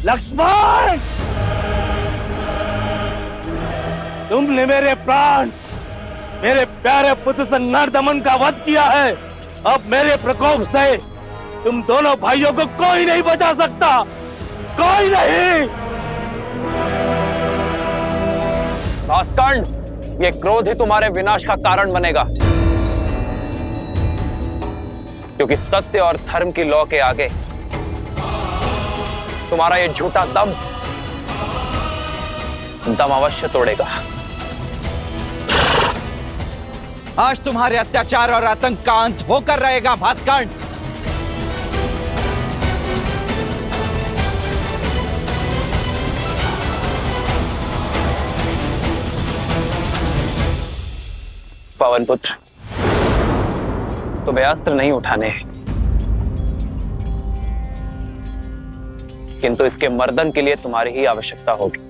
लक्ष्मण, तुमने मेरे प्राण, मेरे प्यारे पुत्र से नरदमन का वध किया है। अब मेरे प्रकोप से तुम दोनों भाइयों को कोई नहीं बचा सकता, कोई नहीं। भास्कंड, ये क्रोध ही तुम्हारे विनाश का कारण बनेगा, क्योंकि सत्य और धर्म की लौ के आगे तुम्हारा ये झूठा दम अवश्य तोड़ेगा। आज तुम्हारे अत्याचार और आतंक का अंत होकर रहेगा भास्कंड। पवन पुत्र, तुम्हें अस्त्र नहीं उठाने हैं, किंतु इसके मर्दन के लिए तुम्हारी ही आवश्यकता होगी।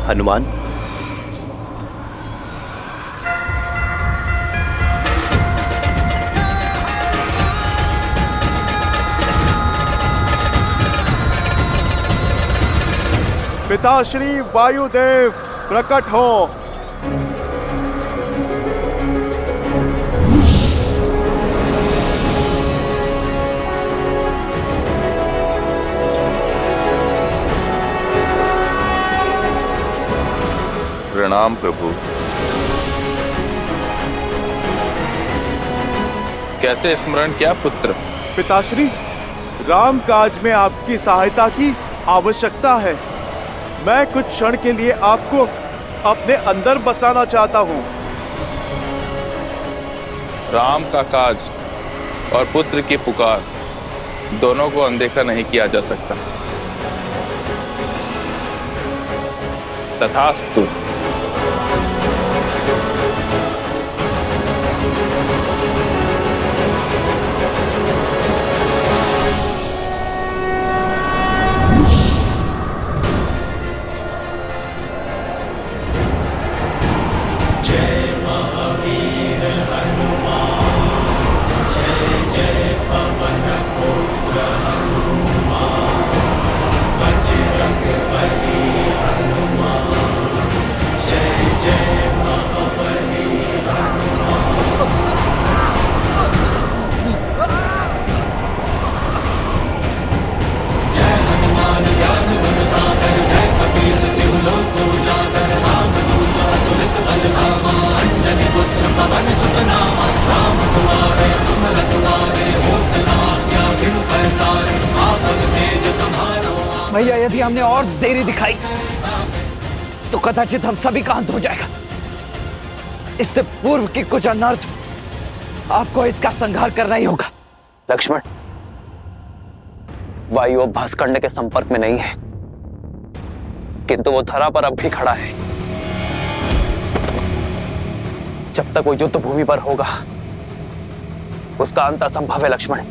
हनुमान, पिताश्री वायुदेव प्रकट हो। प्रणाम प्रभु। कैसे स्मरण किया पुत्र? पिताश्री, राम काज में आपकी सहायता की आवश्यकता है। मैं कुछ क्षण के लिए आपको अपने अंदर बसाना चाहता हूँ। राम का काज और पुत्र की पुकार दोनों को अनदेखा नहीं किया जा सकता। तथास्तु। भैया, यदि हमने और देरी दिखाई तो कदाचित हम सभी का अंत हो जाएगा। इससे पूर्व की कुछ अनर्थ आपको इसका संहार करना ही होगा। लक्ष्मण, वायु अब भास्कंड के संपर्क में नहीं है, किंतु वो धरा पर अब भी खड़ा है। जब तक वो युद्ध भूमि पर होगा, उसका अंत असंभव है लक्ष्मण।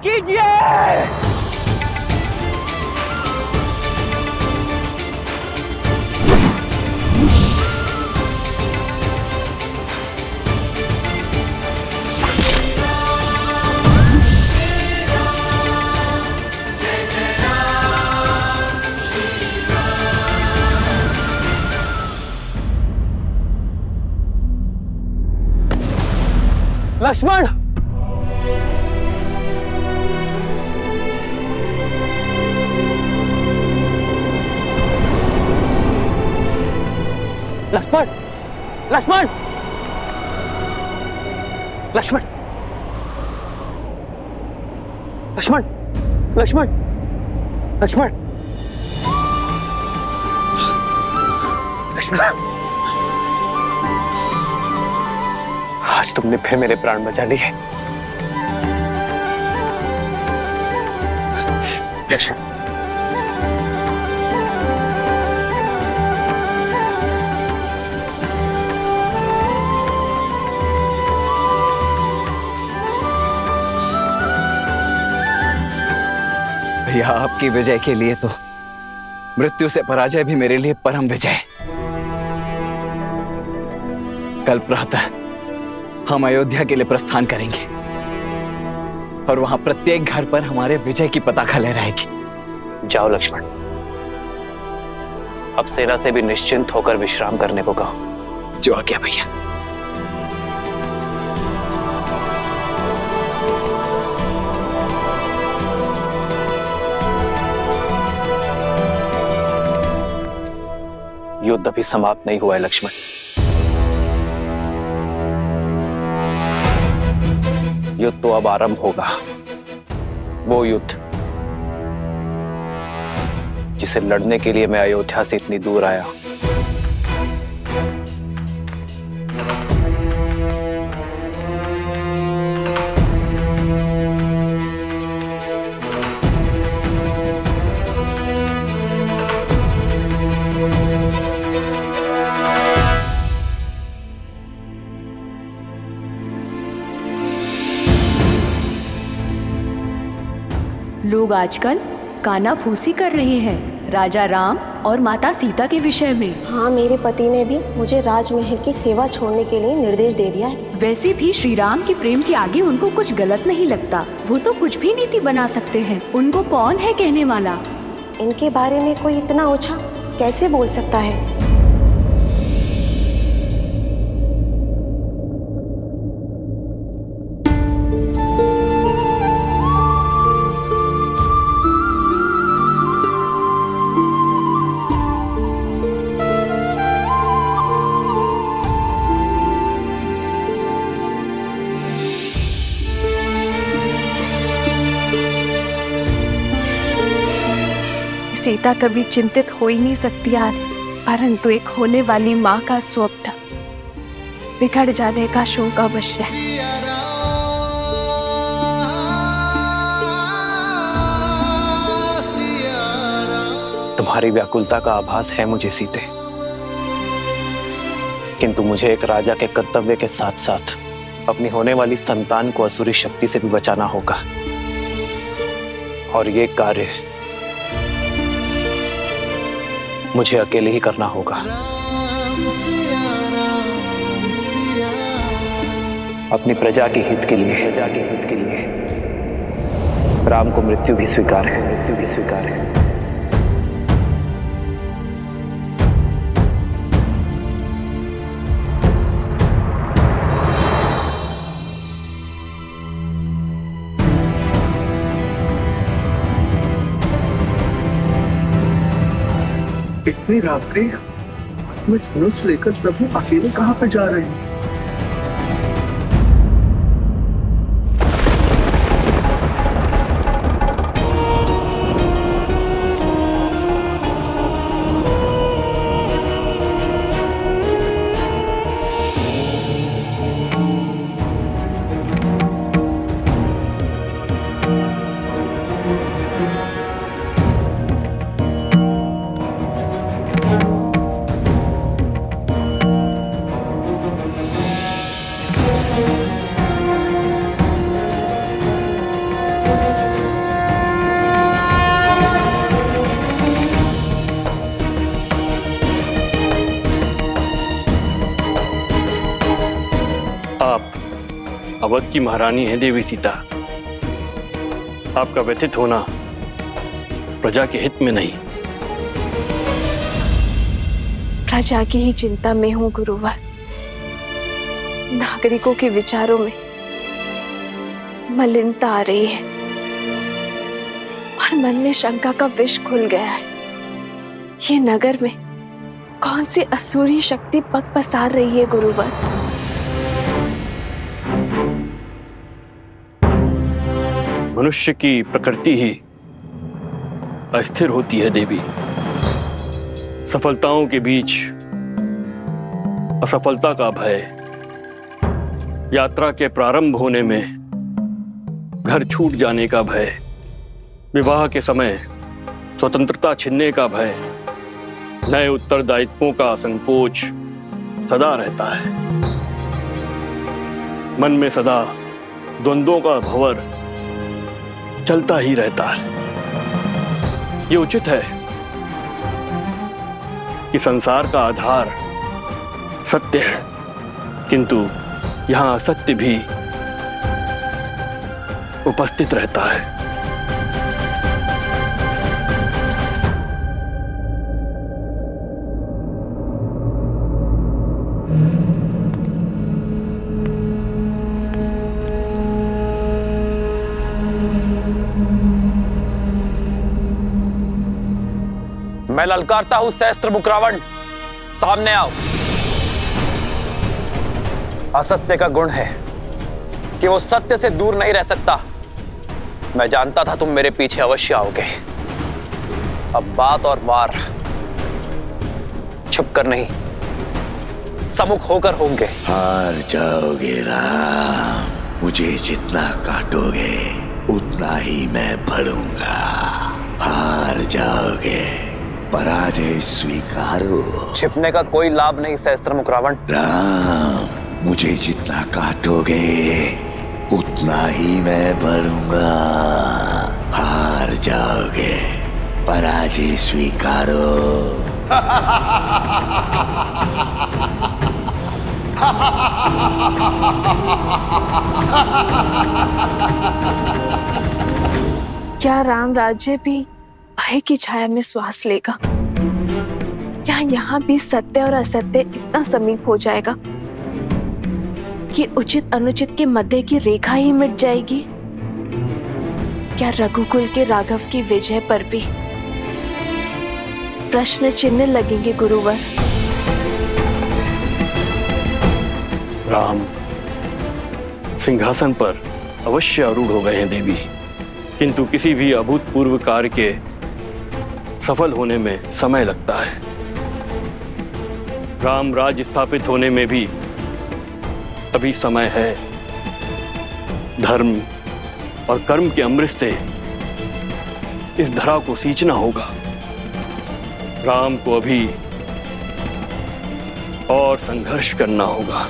कीजिए। लक्ष्मण, लक्ष्मण, लक्ष्मण, लक्ष्मण, लक्ष्मण, लक्ष्मण, लक्ष्मण, लक्ष्मण, आज तुमने फिर मेरे प्राण बचा लिए। लक्ष्मण, भैया, आपकी विजय के लिए तो मृत्यु से पराजय भी मेरे लिए परम विजय। कल प्रातः हम अयोध्या के लिए प्रस्थान करेंगे और वहां प्रत्येक घर पर हमारे विजय की पताका लहराएगी। जाओ लक्ष्मण, अब सेना से भी निश्चिंत होकर विश्राम करने को कहो। जो आज्ञा भैया। युद्ध अभी समाप्त नहीं हुआ है लक्ष्मण। युद्ध तो अब आरंभ होगा, वो युद्ध जिसे लड़ने के लिए मैं अयोध्या से इतनी दूर आया। लोग आजकल कानाफूसी कर रहे हैं राजा राम और माता सीता के विषय में। हाँ, मेरे पति ने भी मुझे राजमहल की सेवा छोड़ने के लिए निर्देश दे दिया है। वैसे भी श्री राम के प्रेम के आगे उनको कुछ गलत नहीं लगता। वो तो कुछ भी नीति बना सकते हैं। उनको कौन है कहने वाला? इनके बारे में कोई इतना ऊंचा कैसे बोल सकता है? सीता कभी चिंतित हो ही नहीं सकती आज, परंतु एक होने वाली माँ का स्वप्न बिगड़ जाने का शोक अवश्य है। तुम्हारी व्याकुलता का आभास है मुझे सीते, किंतु मुझे एक राजा के कर्तव्य के साथ साथ अपनी होने वाली संतान को असुरी शक्ति से भी बचाना होगा, और ये कार्य मुझे अकेले ही करना होगा। अपनी प्रजा के हित के लिए, राम को मृत्यु भी स्वीकार है। इतनी रात्रि में धनुष लेकर प्रभु अकेले कहाँ पे जा रहे हैं? अवध की महारानी है देवी सीता। आपका व्यथित होना प्रजा के हित में नहीं। प्रजा की ही चिंता में हूं गुरुवर। नागरिकों के विचारों में मलिनता आ रही है और मन में शंका का विष घुल गया है। ये नगर में कौन सी असुरी शक्ति पग पसार रही है गुरुवर? मनुष्य की प्रकृति ही अस्थिर होती है देवी। सफलताओं के बीच असफलता का भय, यात्रा के प्रारंभ होने में घर छूट जाने का भय, विवाह के समय स्वतंत्रता छिनने का भय, नए उत्तरदायित्वों का संकोच सदा रहता है। मन में सदा द्वंद्वों का भंवर चलता ही रहता है। ये उचित है कि संसार का आधार सत्य है, किंतु यहां असत्य भी उपस्थित रहता है। मैं ललकारता हूं सहस्त्र मुख रावण, सामने आओ। असत्य का गुण है कि वो सत्य से दूर नहीं रह सकता। मैं जानता था तुम मेरे पीछे अवश्य आओगे। अब बात और वार छुप कर नहीं, सम्मुख होकर होंगे। हार जाओगे राम, मुझे जितना काटोगे उतना ही मैं बढ़ूंगा। हार जाओगे, पराजय स्वीकारो। छिपने का कोई लाभ नहीं सहस्त्रमुख रावण। राम, मुझे जितना काटोगे उतना ही मैं बढ़ूंगा। हार जाओगे, पराजय स्वीकारो। क्या राम राज्य भी भय की छाया में श्वास लेगा? क्या यहाँ भी सत्य और असत्य इतना समीप हो जाएगा कि उचित अनुचित के मध्य की रेखा ही मिट जाएगी? क्या रघुकुल के राघव की विजय पर भी प्रश्न चिन्ह लगेंगे गुरुवर? राम सिंहासन पर अवश्य आरूढ़ हो गए हैं देवी, किंतु किसी भी अभूतपूर्व कार्य के सफल होने में समय लगता है। राम राज्य स्थापित होने में भी अभी समय है। धर्म और कर्म के अमृत से इस धरा को सींचना होगा। राम को अभी और संघर्ष करना होगा।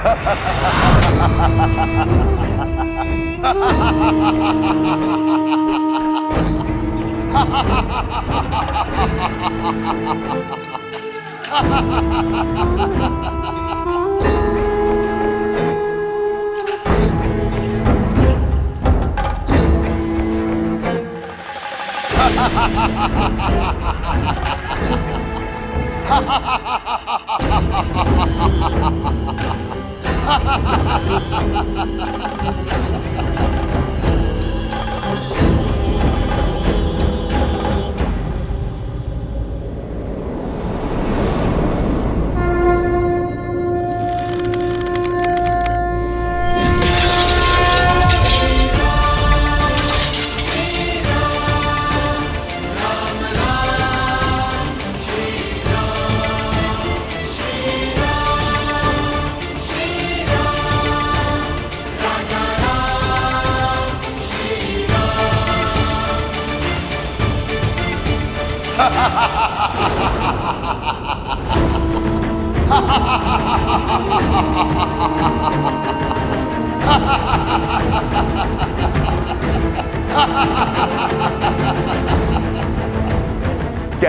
क्या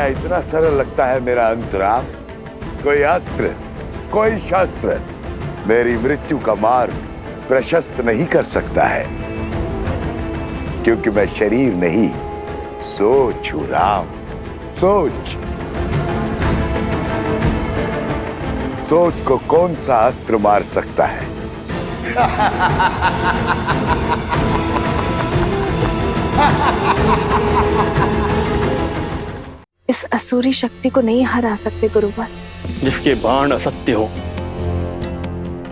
इतना सरल लगता है मेरा अंतराम? कोई अस्त्र, कोई शस्त्र मेरी मृत्यु का मार्ग प्रशस्त नहीं कर सकता है, क्योंकि मैं शरीर नहीं, सोच हूं राम, सोच। सोच को कौन सा अस्त्र मार सकता है? इस असुरी शक्ति को नहीं हरा सकते गुरुवर। जिसके बाण असत्य हो,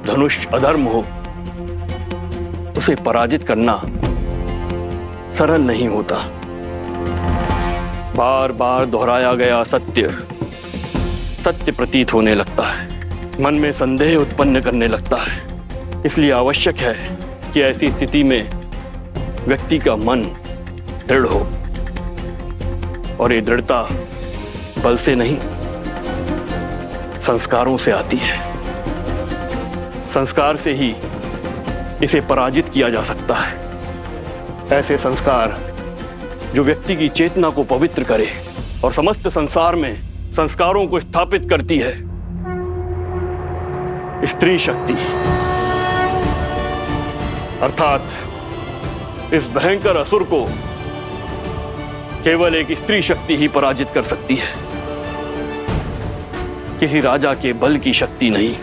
धनुष अधर्म हो, उसे पराजित करना सरल नहीं होता। बार बार दोहराया गया सत्य सत्य प्रतीत होने लगता है, मन में संदेह उत्पन्न करने लगता है। इसलिए आवश्यक है कि ऐसी स्थिति में व्यक्ति का मन दृढ़ हो, और ये दृढ़ता बल से नहीं, संस्कारों से आती है। संस्कार से ही इसे पराजित किया जा सकता है। ऐसे संस्कार जो व्यक्ति की चेतना को पवित्र करे और समस्त संसार में संस्कारों को स्थापित करती है। स्त्री शक्ति, अर्थात इस भयंकर असुर को केवल एक स्त्री शक्ति ही पराजित कर सकती है, किसी राजा के बल की शक्ति नहीं।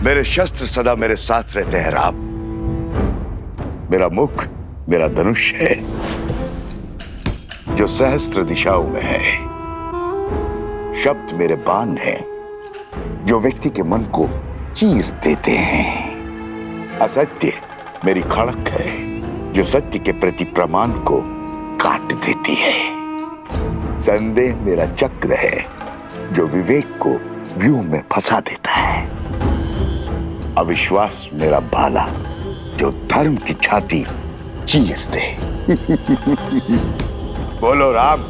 मेरे शस्त्र सदा मेरे साथ रहते हैं राम। मेरा मुख मेरा धनुष है, जो सहस्त्र दिशाओं में है। शब्द मेरे बाण हैं, जो व्यक्ति के मन को चीर देते हैं। असत्य मेरी खड़क है, जो सत्य के प्रति प्रमाण को काट देती है। संदेह मेरा चक्र है, जो विवेक को व्यूह में फंसा देता है। अविश्वास मेरा भाला, जो धर्म की छाती चीर दे। बोलो राम,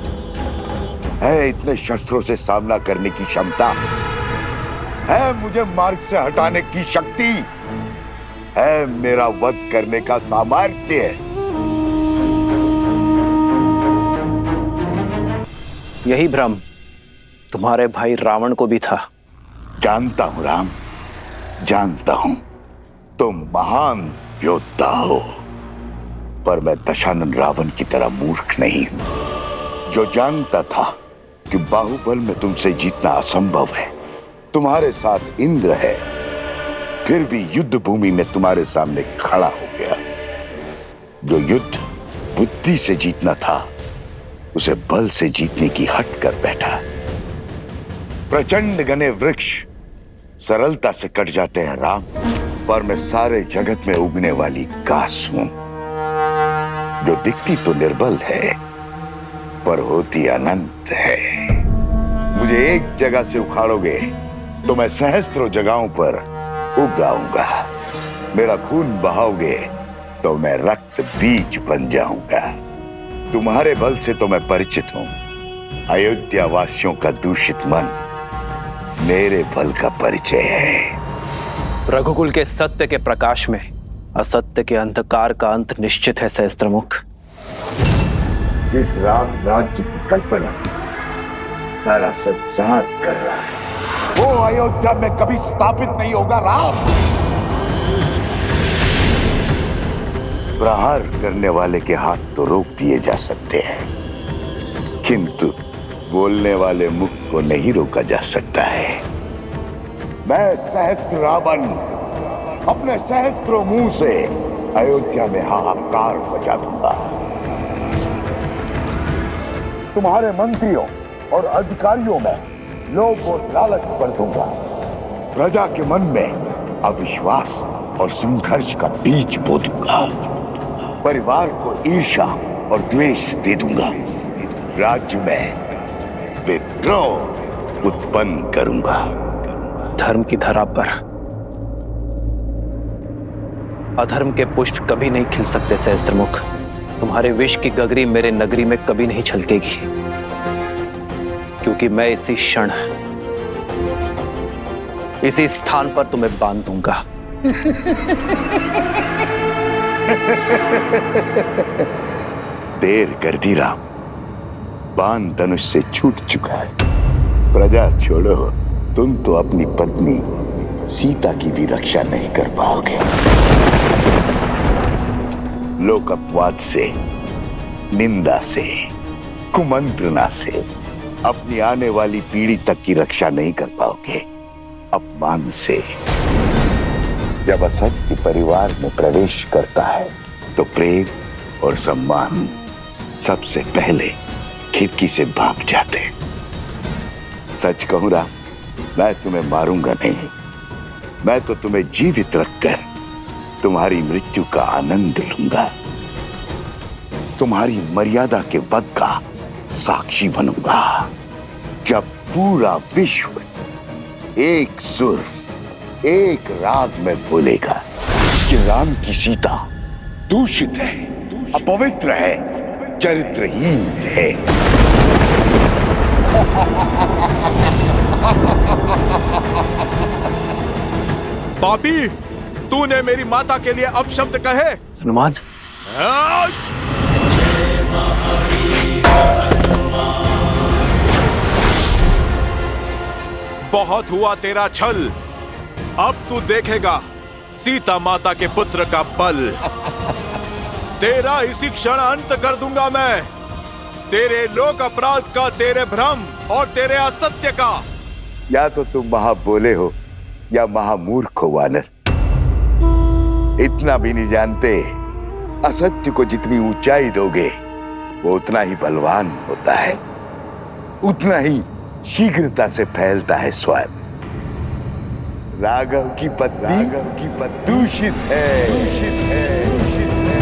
है इतने शस्त्रों से सामना करने की क्षमता? है मुझे मार्ग से हटाने की शक्ति? है मेरा वध करने का सामर्थ्य? यही भ्रम तुम्हारे भाई रावण को भी था। जानता हूं राम, जानता हूं तुम महान योद्धा हो, पर मैं दशानन रावण की तरह मूर्ख नहीं हूं, जो जानता था कि बाहुबल में तुमसे जीतना असंभव है। तुम्हारे साथ इंद्र है, फिर भी युद्ध भूमि में तुम्हारे सामने खड़ा हो गया। जो युद्ध बुद्धि से जीतना था, उसे बल से जीतने की हट कर बैठा। प्रचंड घने वृक्ष सरलता से कट जाते हैं राम, पर मैं सारे जगत में उगने वाली घास हूं, जो दिखती तो निर्बल है पर होती अनंत। है। मुझे एक जगह से उखाड़ोगे तो मैं सहस्त्रों जगहों पर उगाऊंगा। मेरा खून बहाओगे तो मैं रक्त बीज बन जाऊंगा। तुम्हारे बल से तो मैं परिचित हूं। अयोध्या वासियों का दूषित मन मेरे बल का परिचय है। रघुकुल के सत्य के प्रकाश में असत्य के अंधकार का अंत निश्चित है सहस्त्रमुख। इस राम राज्य की कल्पना सारा संसार कर रहा है। वो अयोध्या में कभी स्थापित नहीं होगा। राम प्रहार करने वाले के हाथ तो रोक दिए जा सकते हैं, किंतु बोलने वाले मुख को नहीं रोका जा सकता है। मैं सहस्त्र रावण अपने सहस्त्रों मुंह से अयोध्या में हाहाकार मचा दूंगा। तुम्हारे मंत्रियों और अधिकारियों में लोभ और लालच भर दूंगा। प्रजा के मन में अविश्वास और संघर्ष का बीज बो दूंगा। परिवार को ईर्ष्या और द्वेष दे दूंगा। राज्य में विद्रोह उत्पन्न करूंगा। धर्म की धरा पर अधर्म के पुष्प कभी नहीं खिल सकते सहस्त्रमुख। तुम्हारे विष की गगरी मेरे नगरी में कभी नहीं छलकेगी, क्योंकि मैं इसी क्षण इसी स्थान पर तुम्हें बांध दूंगा। देर कर दी राम, बाण धनुष से छूट चुका है। प्रजा छोड़ो, तुम तो अपनी पत्नी सीता की भी रक्षा नहीं कर पाओगे। लोक अपवाद से, निंदा से, कुमंत्रणा से अपनी आने वाली पीढ़ी तक की रक्षा नहीं कर पाओगे। अपमान से जब असत्य परिवार में प्रवेश करता है तो प्रेम और सम्मान सबसे पहले खिड़की से भाग जाते। सच कहूं राम, मैं तुम्हें मारूंगा नहीं। मैं तो तुम्हें जीवित रखकर तुम्हारी मृत्यु का आनंद लूंगा। तुम्हारी मर्यादा के वध का साक्षी बनूंगा। जब पूरा विश्व एक सुर, एक राग में बोलेगा कि राम की सीता दूषित है, अपवित्र है, चरित्रहीन है। पापी, तूने मेरी माता के लिए अपशब्द कहे। हनुमान, बहुत हुआ तेरा छल। अब तू देखेगा सीता माता के पुत्र का बल। तेरा इसी क्षण अंत कर दूंगा मैं। तेरे लोक अपराध का, तेरे भ्रम और तेरे असत्य का। या तो तुम महाबोले हो या महामूर्ख हो वानर। इतना भी नहीं जानते, असत्य को जितनी ऊंचाई दोगे वो उतना ही बलवान होता है, उतना ही शीघ्रता से फैलता है स्वयं। राघव की पत्नी दूषित है, दूषित है, दूषित है।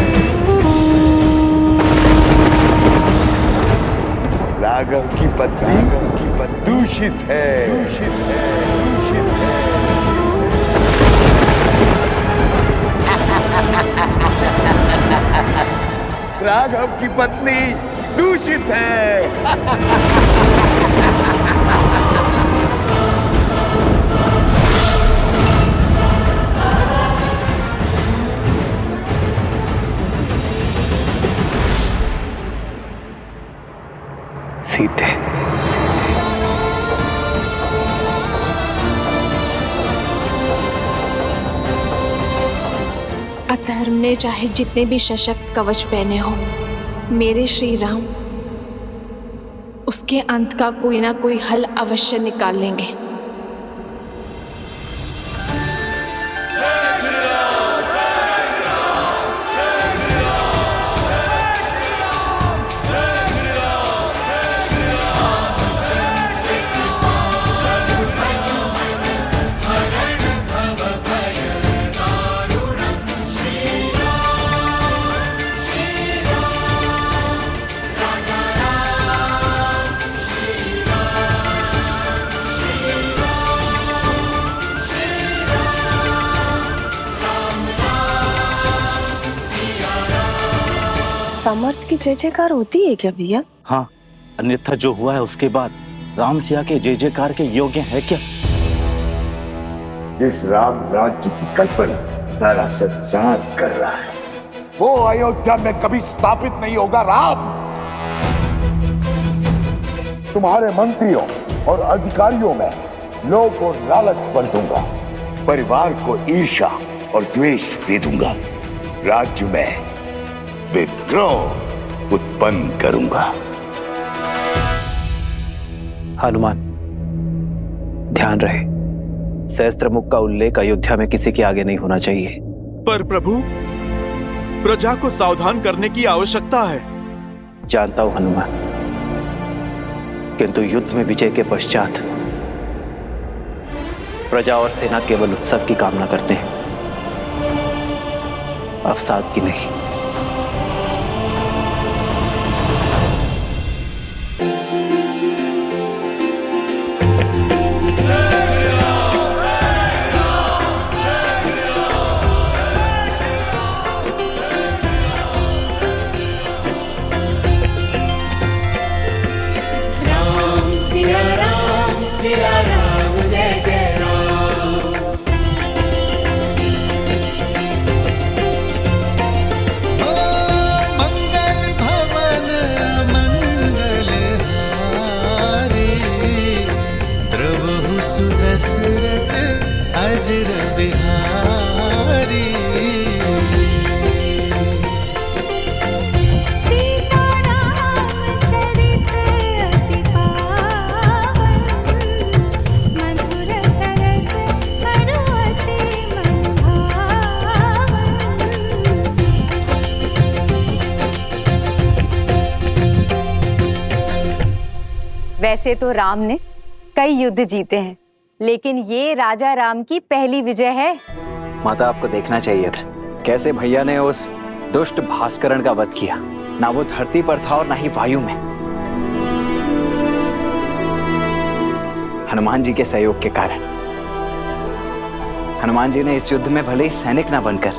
राघव की पत्नी दूषित है, दूषित है, दूषित है। राघव की पत्नी दूषित है। सीते, अधर्म ने चाहे जितने भी सशक्त कवच पहने हो, मेरे श्री राम उसके अंत का कोई ना कोई हल अवश्य निकाल लेंगे। सामर्थ्य की जय जयकार होती है क्या भैया? हाँ, अन्यथा जो हुआ है उसके बाद राम सिया के जय जयकार के योग्य है क्या? जिस राम राज्य की कल्पना सारा संसार कर रहा है वो अयोध्या में कभी स्थापित नहीं होगा। राम, तुम्हारे मंत्रियों और अधिकारियों में लोभ और लालच भर दूंगा, परिवार को ईर्ष्या और द्वेष दे दूंगा, राज्य में विद्रोह उत्पन्न करूंगा। हनुमान, ध्यान रहे, सहस्त्रमुख का उल्लेख अयोध्या में किसी के आगे नहीं होना चाहिए। पर प्रभु, प्रजा को सावधान करने की आवश्यकता है। जानता हूं हनुमान, किंतु युद्ध में विजय के पश्चात प्रजा और सेना केवल उत्सव की कामना करते हैं, अवसाद की नहीं। वैसे तो राम ने कई युद्ध जीते हैं, लेकिन ये राजा राम की पहली विजय है। माता, आपको देखना चाहिए था कैसे भैया ने उस दुष्ट भास्करण का वध किया। ना वो धरती पर था और ना ही वायु में। हनुमान जी के सहयोग के कारण हनुमान जी ने इस युद्ध में भले ही सैनिक ना बनकर,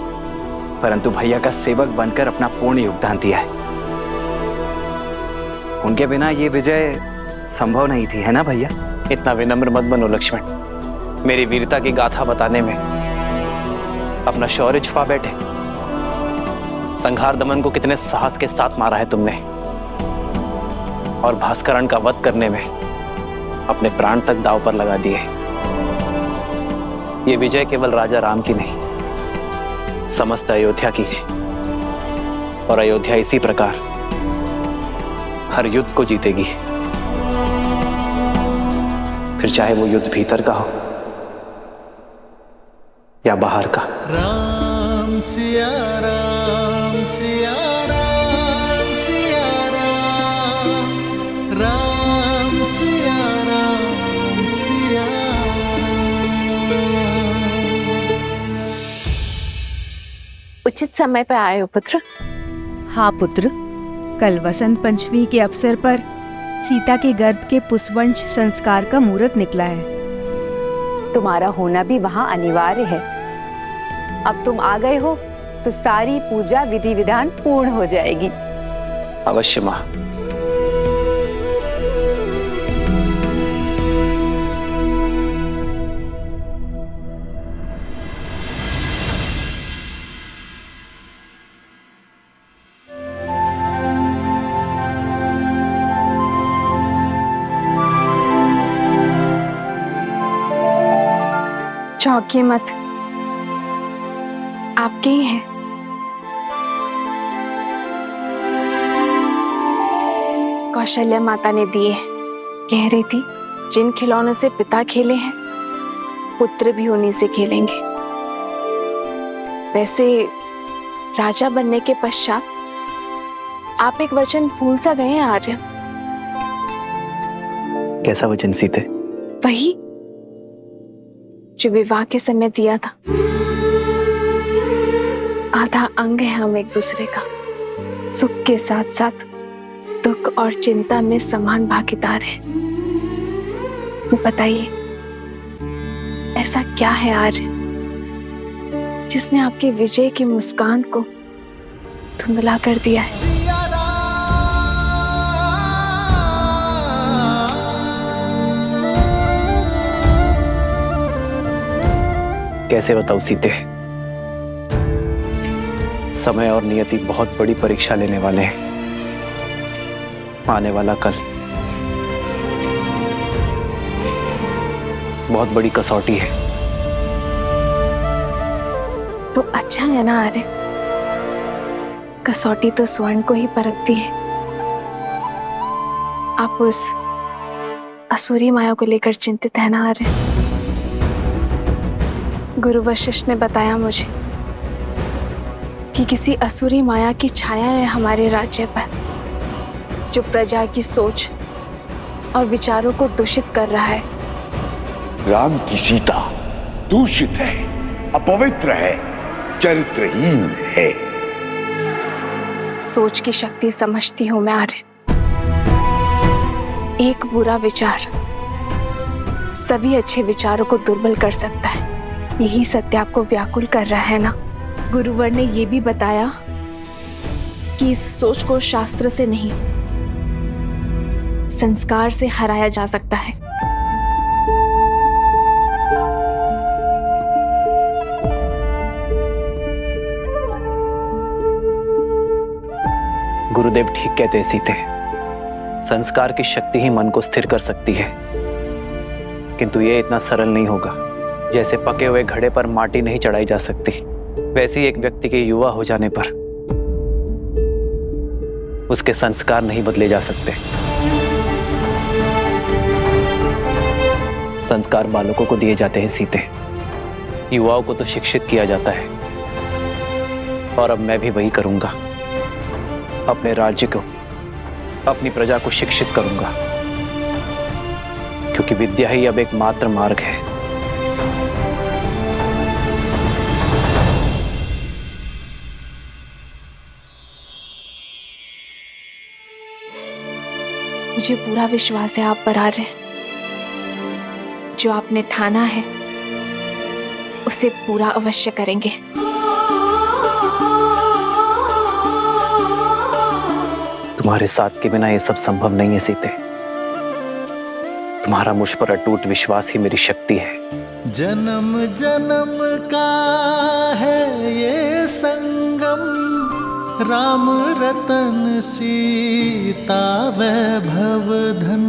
परंतु भैया का सेवक बनकर अपना पूर्ण योगदान दिया है। उनके बिना ये विजय संभव नहीं थी, है ना भैया? इतना विनम्र मत बनो लक्ष्मण। मेरी वीरता की गाथा बताने में अपना शौर्य छुपा बैठे। संहार दमन को कितने साहस के साथ मारा है तुमने, और भास्करण का वध करने में अपने प्राण तक दांव पर लगा दिए। ये विजय केवल राजा राम की नहीं, समस्त अयोध्या की है। और अयोध्या इसी प्रकार हर युद्ध को जीतेगी, फिर चाहे वो युद्ध भीतर का हो या बाहर का। राम सिया राम सिया राम सिया राम, राम सिया राम सिया राम। उचित समय पर आए हो पुत्र। हाँ पुत्र, कल वसंत पंचमी के अवसर पर सीता के गर्भ के पुष्पवंश संस्कार का मुहूर्त निकला है। तुम्हारा होना भी वहां अनिवार्य है। अब तुम आ गए हो तो सारी पूजा विधि विधान पूर्ण हो जाएगी। अवश्य मां। चौंकिए मत, आपके ही है। कौशल्या माता ने दिए। कह रही थी जिन खिलौनों से पिता खेले हैं पुत्र भी उन्हीं से खेलेंगे। वैसे राजा बनने के पश्चात आप एक वचन भूल सा गए हैं आर्य। कैसा वचन सीते? वही जो विवाह के समय दिया था। आधा अंग है हम एक दूसरे का, सुख के साथ साथ दुख और चिंता में समान भागीदार है। तो बताइए ऐसा क्या है आर्य जिसने आपकी विजय की मुस्कान को धुंधला कर दिया है? कैसे बताऊं सीते, समय और नियति बहुत बड़ी परीक्षा लेने वाले हैं। आने वाला कल बहुत बड़ी कसौटी है। तो अच्छा है ना आर्य, कसौटी तो स्वर्ण को ही परखती है। आप उस असुरी माया को लेकर चिंतित है ना आर्य? गुरु वशिष्ठ ने बताया मुझे कि किसी असुरी माया की छाया है हमारे राज्य पर, जो प्रजा की सोच और विचारों को दूषित कर रहा है। राम की सीता दूषित है, अपवित्र है, चरित्रहीन है। सोच की शक्ति समझती हूं मैं आर्य। एक बुरा विचार सभी अच्छे विचारों को दुर्बल कर सकता है। यही सत्य आपको व्याकुल कर रहा है ना? गुरुवर ने यह भी बताया कि इस सोच को शास्त्र से नहीं, संस्कार से हराया जा सकता है। गुरुदेव ठीक कहते हैं सीते, संस्कार की शक्ति ही मन को स्थिर कर सकती है, किंतु यह इतना सरल नहीं होगा। जैसे पके हुए घड़े पर माटी नहीं चढ़ाई जा सकती, वैसे ही एक व्यक्ति के युवा हो जाने पर उसके संस्कार नहीं बदले जा सकते। संस्कार बालकों को दिए जाते हैं सीते, युवाओं को तो शिक्षित किया जाता है। और अब मैं भी वही करूंगा, अपने राज्य को, अपनी प्रजा को शिक्षित करूंगा, क्योंकि विद्या ही अब एकमात्र मार्ग है। मुझे पूरा विश्वास है आप पर आर्य। जो आपने ठाना है उसे पूरा अवश्य करेंगे। तुम्हारे साथ के बिना ये सब संभव नहीं है सीते। तुम्हारा मुझ पर अटूट विश्वास ही मेरी शक्ति है। जन्म जन्म का है ये संगम, राम रतन सीता वैभव धन।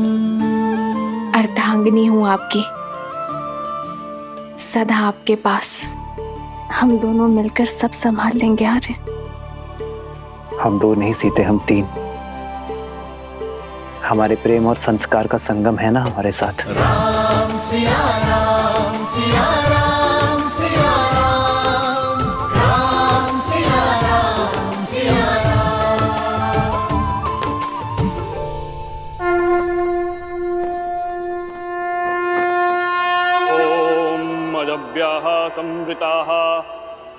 अर्धांगिनी हूं आपकी, सदा आपके पास। हम दोनों मिलकर सब संभाल लेंगे आर्य। हम दो नहीं सीते, हम तीन। हमारे प्रेम और संस्कार का संगम है ना हमारे साथ। राम सिया राम सिया राम सिया राम, राम सिया राम सिया ओम अदव्याः संवृताः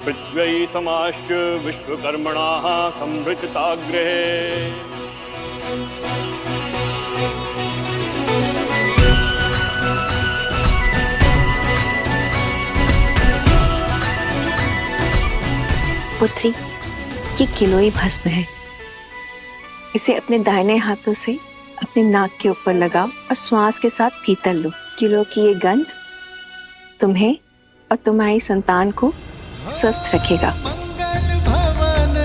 पृथ्वी समाश्च विश्वकर्मणाः संवृताग्रहे। पुत्री, ये किलोई भस्म है। इसे अपने दाहिने हाथों से अपने नाक के ऊपर लगाओ और श्वास के साथ भीतर लो। किलो की ये गंध तुम्हें और तुम्हारी संतान को स्वस्थ रखेगा। भवन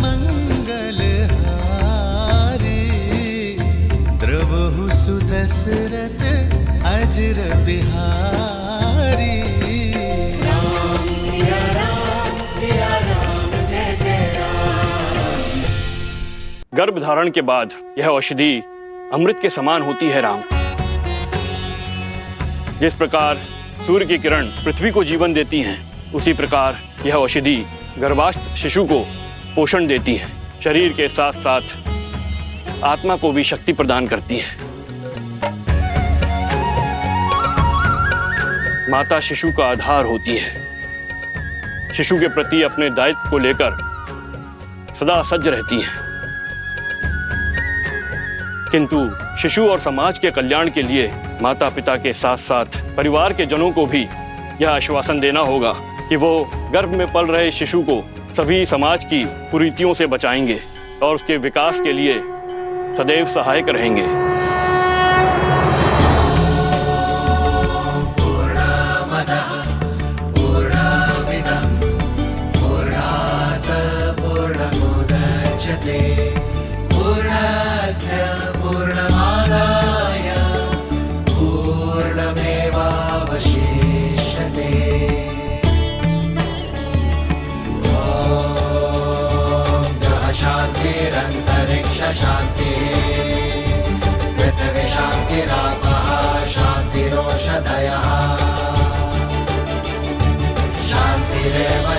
मंगल हारी, द्रवहु सुदशरथ अजर बिहारी। राम सिया राम सिया राम जय जय राम। गर्भ धारण के बाद यह औषधि अमृत के समान होती है राम। जिस प्रकार सूर्य की किरण पृथ्वी को जीवन देती हैं, उसी प्रकार यह औषधि गर्भास्थ शिशु को पोषण देती है। शरीर के साथ साथ आत्मा को भी शक्ति प्रदान करती है। माता शिशु का आधार होती है। शिशु के प्रति अपने दायित्व को लेकर सदा सज्ज रहती है। किंतु शिशु और समाज के कल्याण के लिए माता पिता के साथ साथ परिवार के जनों को भी यह आश्वासन देना होगा कि वो गर्भ में पल रहे शिशु को सभी समाज की कुरीतियों से बचाएंगे और उसके विकास के लिए सदैव सहायक रहेंगे। पूर्णमदः पूर्णमिदं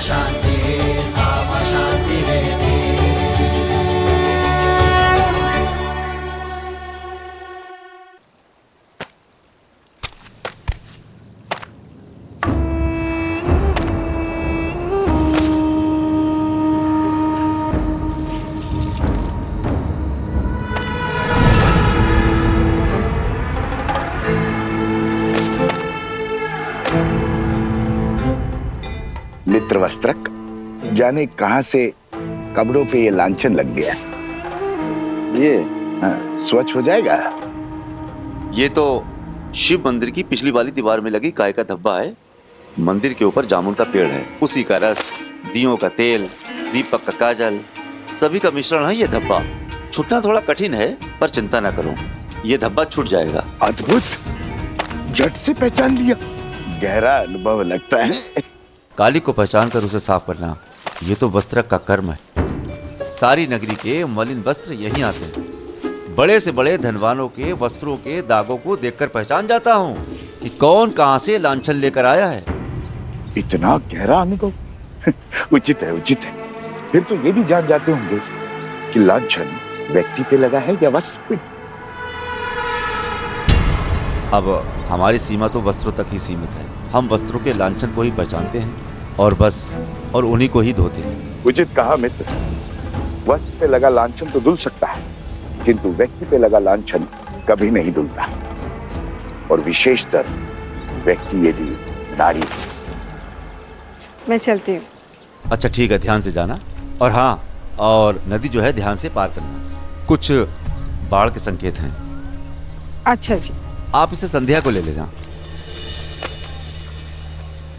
शांति सामा शांति रेति। मित्रवस्त्रक, जाने कहां से कपड़ों पे ये लांछन लग गया। ये स्वच्छ हो जाएगा। ये तो शिव मंदिर की पिछली वाली दीवार में लगी गाय का धब्बा है। मंदिर के ऊपर जामुन का पेड़ है, उसी का रस, दियों का तेल, दीपक का काजल, सभी का मिश्रण है ये धब्बा। छूटना थोड़ा कठिन है, पर चिंता ना करो, ये धब्बा छूट जाएगा। अद्भुत, झट से पहचान लिया। गहरा अनुभव लगता है। काली को पहचान कर उसे साफ करना, ये तो वस्त्रक का कर्म है। सारी नगरी के मलिन वस्त्र यहीं आते हैं। बड़े से बड़े धनवानों के वस्त्रों के दागों को देखकर पहचान जाता हूँ कि कौन कहां से लांछन लेकर आया है। इतना गहरा अनुभव उचित है, उचित है। फिर तो ये भी जान जाते होंगे कि लांछन व्यक्ति पे लगा है या वस्त्र पे। अब हमारी सीमा तो वस्त्रों तक ही सीमित है। हम वस्त्रों के लांछन को ही पहचानते हैं और बस, और उन्हीं को ही धोते हैं। उचित कहा मित्र। वस्त्र पे लगा लांछन तो धुल सकता है, किंतु व्यक्ति पे लगा लांछन कभी नहीं धुलता। और विशेषतर व्यक्ति यदि नारी। मैं चलती हूँ। अच्छा ठीक है, ध्यान से जाना। और हाँ, और नदी जो है ध्यान से पार करना। कुछ बाढ़ के संकेत हैं। अच्छा जी। आप इसे संध्या को ले लेना।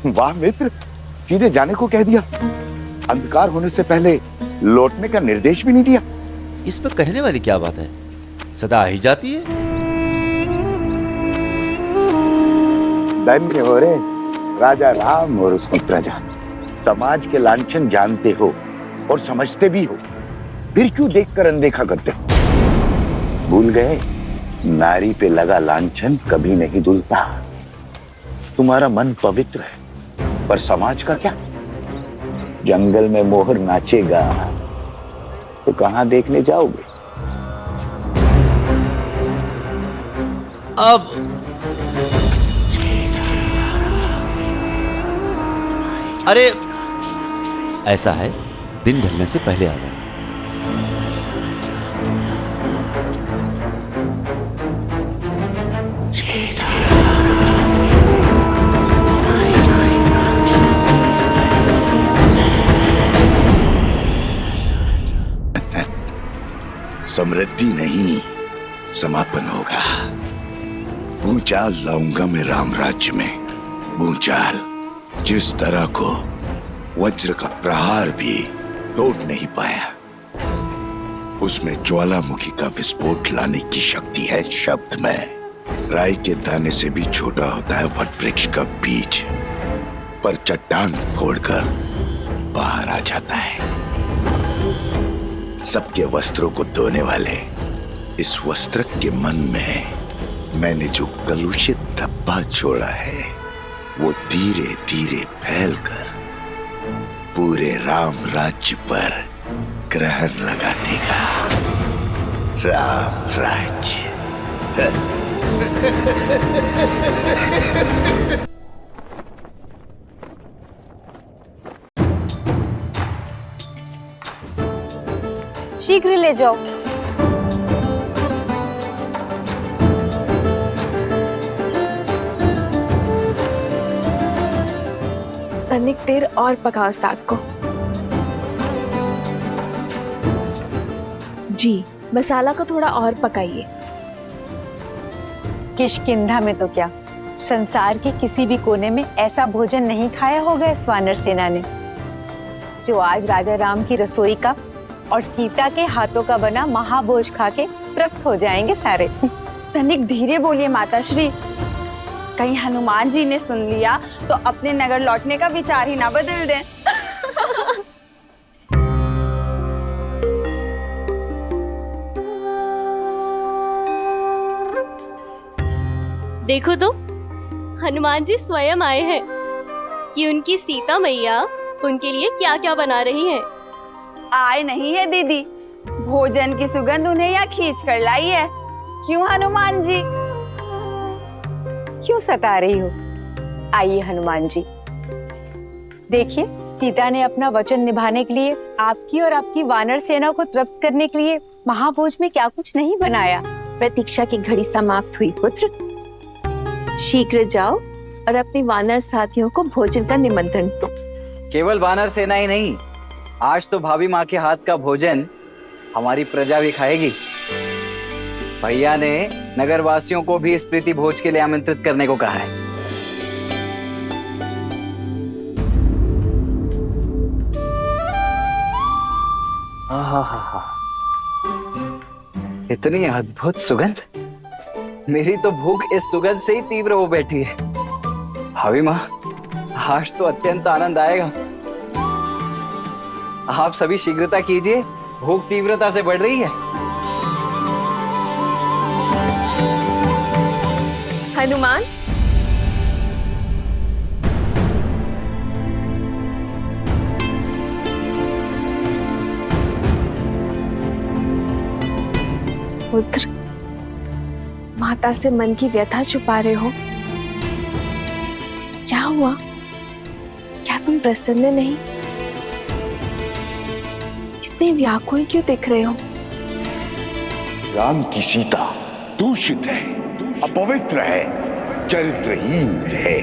वाह मित्र, सीधे जाने को कह दिया। अंधकार होने से पहले लौटने का निर्देश भी नहीं दिया। इसमें कहने वाली क्या बात है, सदा ही जाती है। धन्य हो रे राजा राम और उसकी प्रजा। समाज के लांछन जानते हो और समझते भी हो, फिर क्यों देखकर अनदेखा करते हो? भूल गए, नारी पे लगा लांछन कभी नहीं धुलता। तुम्हारा मन पवित्र है, पर समाज का क्या? जंगल में मोहर नाचेगा तो कहां देखने जाओगे? अब अरे ऐसा है, दिन ढलने से पहले आ जाए। समृद्धि नहीं, समापन होगा। भूचाल लाऊंगा मैं राम राज्य में। भूचाल जिस तरह को वज्र का प्रहार भी तोड़ नहीं पाया, उसमें ज्वालामुखी का विस्फोट लाने की शक्ति है शब्द में। राई के दाने से भी छोटा होता है वट वृक्ष का बीज, पर चट्टान फोड़कर बाहर आ जाता है। सबके वस्त्रों को धोने वाले इस वस्त्र के मन में मैंने जो कलुषित धब्बा छोड़ा है, वो धीरे धीरे फैलकर पूरे राम राज्य पर ग्रहण लगा देगा। राम राज्य। शीघ्र ले जाओ। तनिक देर और पकाओ साग को। जी, मसाला को थोड़ा और पकाइए। किष्किंधा में तो क्या, संसार के किसी भी कोने में ऐसा भोजन नहीं खाया होगा इस वानर सेना ने, जो आज राजा राम की रसोई का और सीता के हाथों का बना महाभोज खा के तृप्त हो जाएंगे सारे। तनिक धीरे बोलिए माताश्री, कहीं हनुमान जी ने सुन लिया तो अपने नगर लौटने का विचार ही ना बदल दें। देखो तो, हनुमान जी स्वयं आए हैं कि उनकी सीता मैया उनके लिए क्या क्या बना रही हैं? आए नहीं है दीदी, भोजन की सुगंध उन्हें यहाँ खींच कर लाई है। क्यों हनुमान जी? क्यों सता रही हो? आइए हनुमान जी, देखिए सीता ने अपना वचन निभाने के लिए आपकी और आपकी वानर सेना को तृप्त करने के लिए महाभोज में क्या कुछ नहीं बनाया। प्रतीक्षा की घड़ी समाप्त हुई पुत्र, शीघ्र जाओ और अपने वानर साथियों को भोजन का निमंत्रण दो। केवल वानर सेना ही नहीं, आज तो भाभी माँ के हाथ का भोजन हमारी प्रजा भी खाएगी। भैया ने नगरवासियों को भी इस प्रीति भोज के लिए आमंत्रित करने को कहा है। इतनी अद्भुत सुगंध, मेरी तो भूख इस सुगंध से ही तीव्र हो बैठी है। भाभी माँ, आज तो अत्यंत आनंद आएगा। आप सभी शीघ्रता कीजिए, भूख तीव्रता से बढ़ रही है। हनुमान, पुत्र, माता से मन की व्यथा छुपा रहे हो? क्या हुआ? क्या तुम प्रसन्न नहीं? इतने व्याकुल क्यों दिख रहे हो? राम की सीता दूषित है, अपवित्र है, चरित्रहीन है।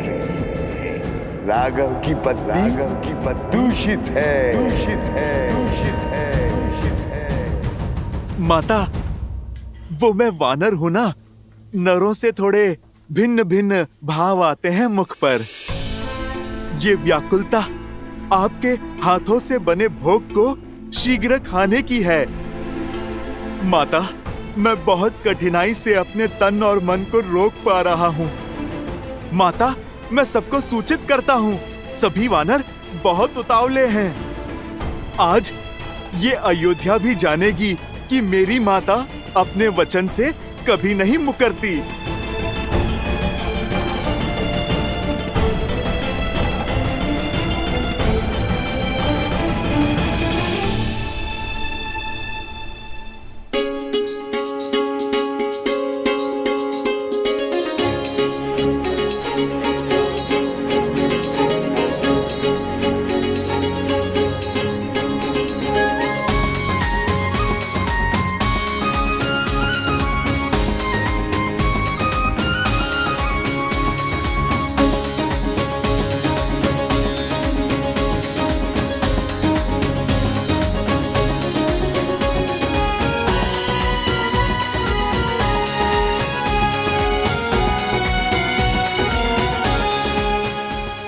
राघव की पत्नी दूषित है, दूषित है, दूषित है, दूषित है। माता, वो मैं वानर हूं ना, नरों से थोड़े भिन्न भिन्न भाव आते हैं मुख पर। ये व्याकुलता आपके हाथों से बने भोग को शीघ्र खाने की है। माता, मैं बहुत कठिनाई से अपने तन और मन को रोक पा रहा हूँ। माता, मैं सबको सूचित करता हूँ, सभी वानर बहुत उतावले हैं। आज ये अयोध्या भी जानेगी कि मेरी माता अपने वचन से कभी नहीं मुकरती।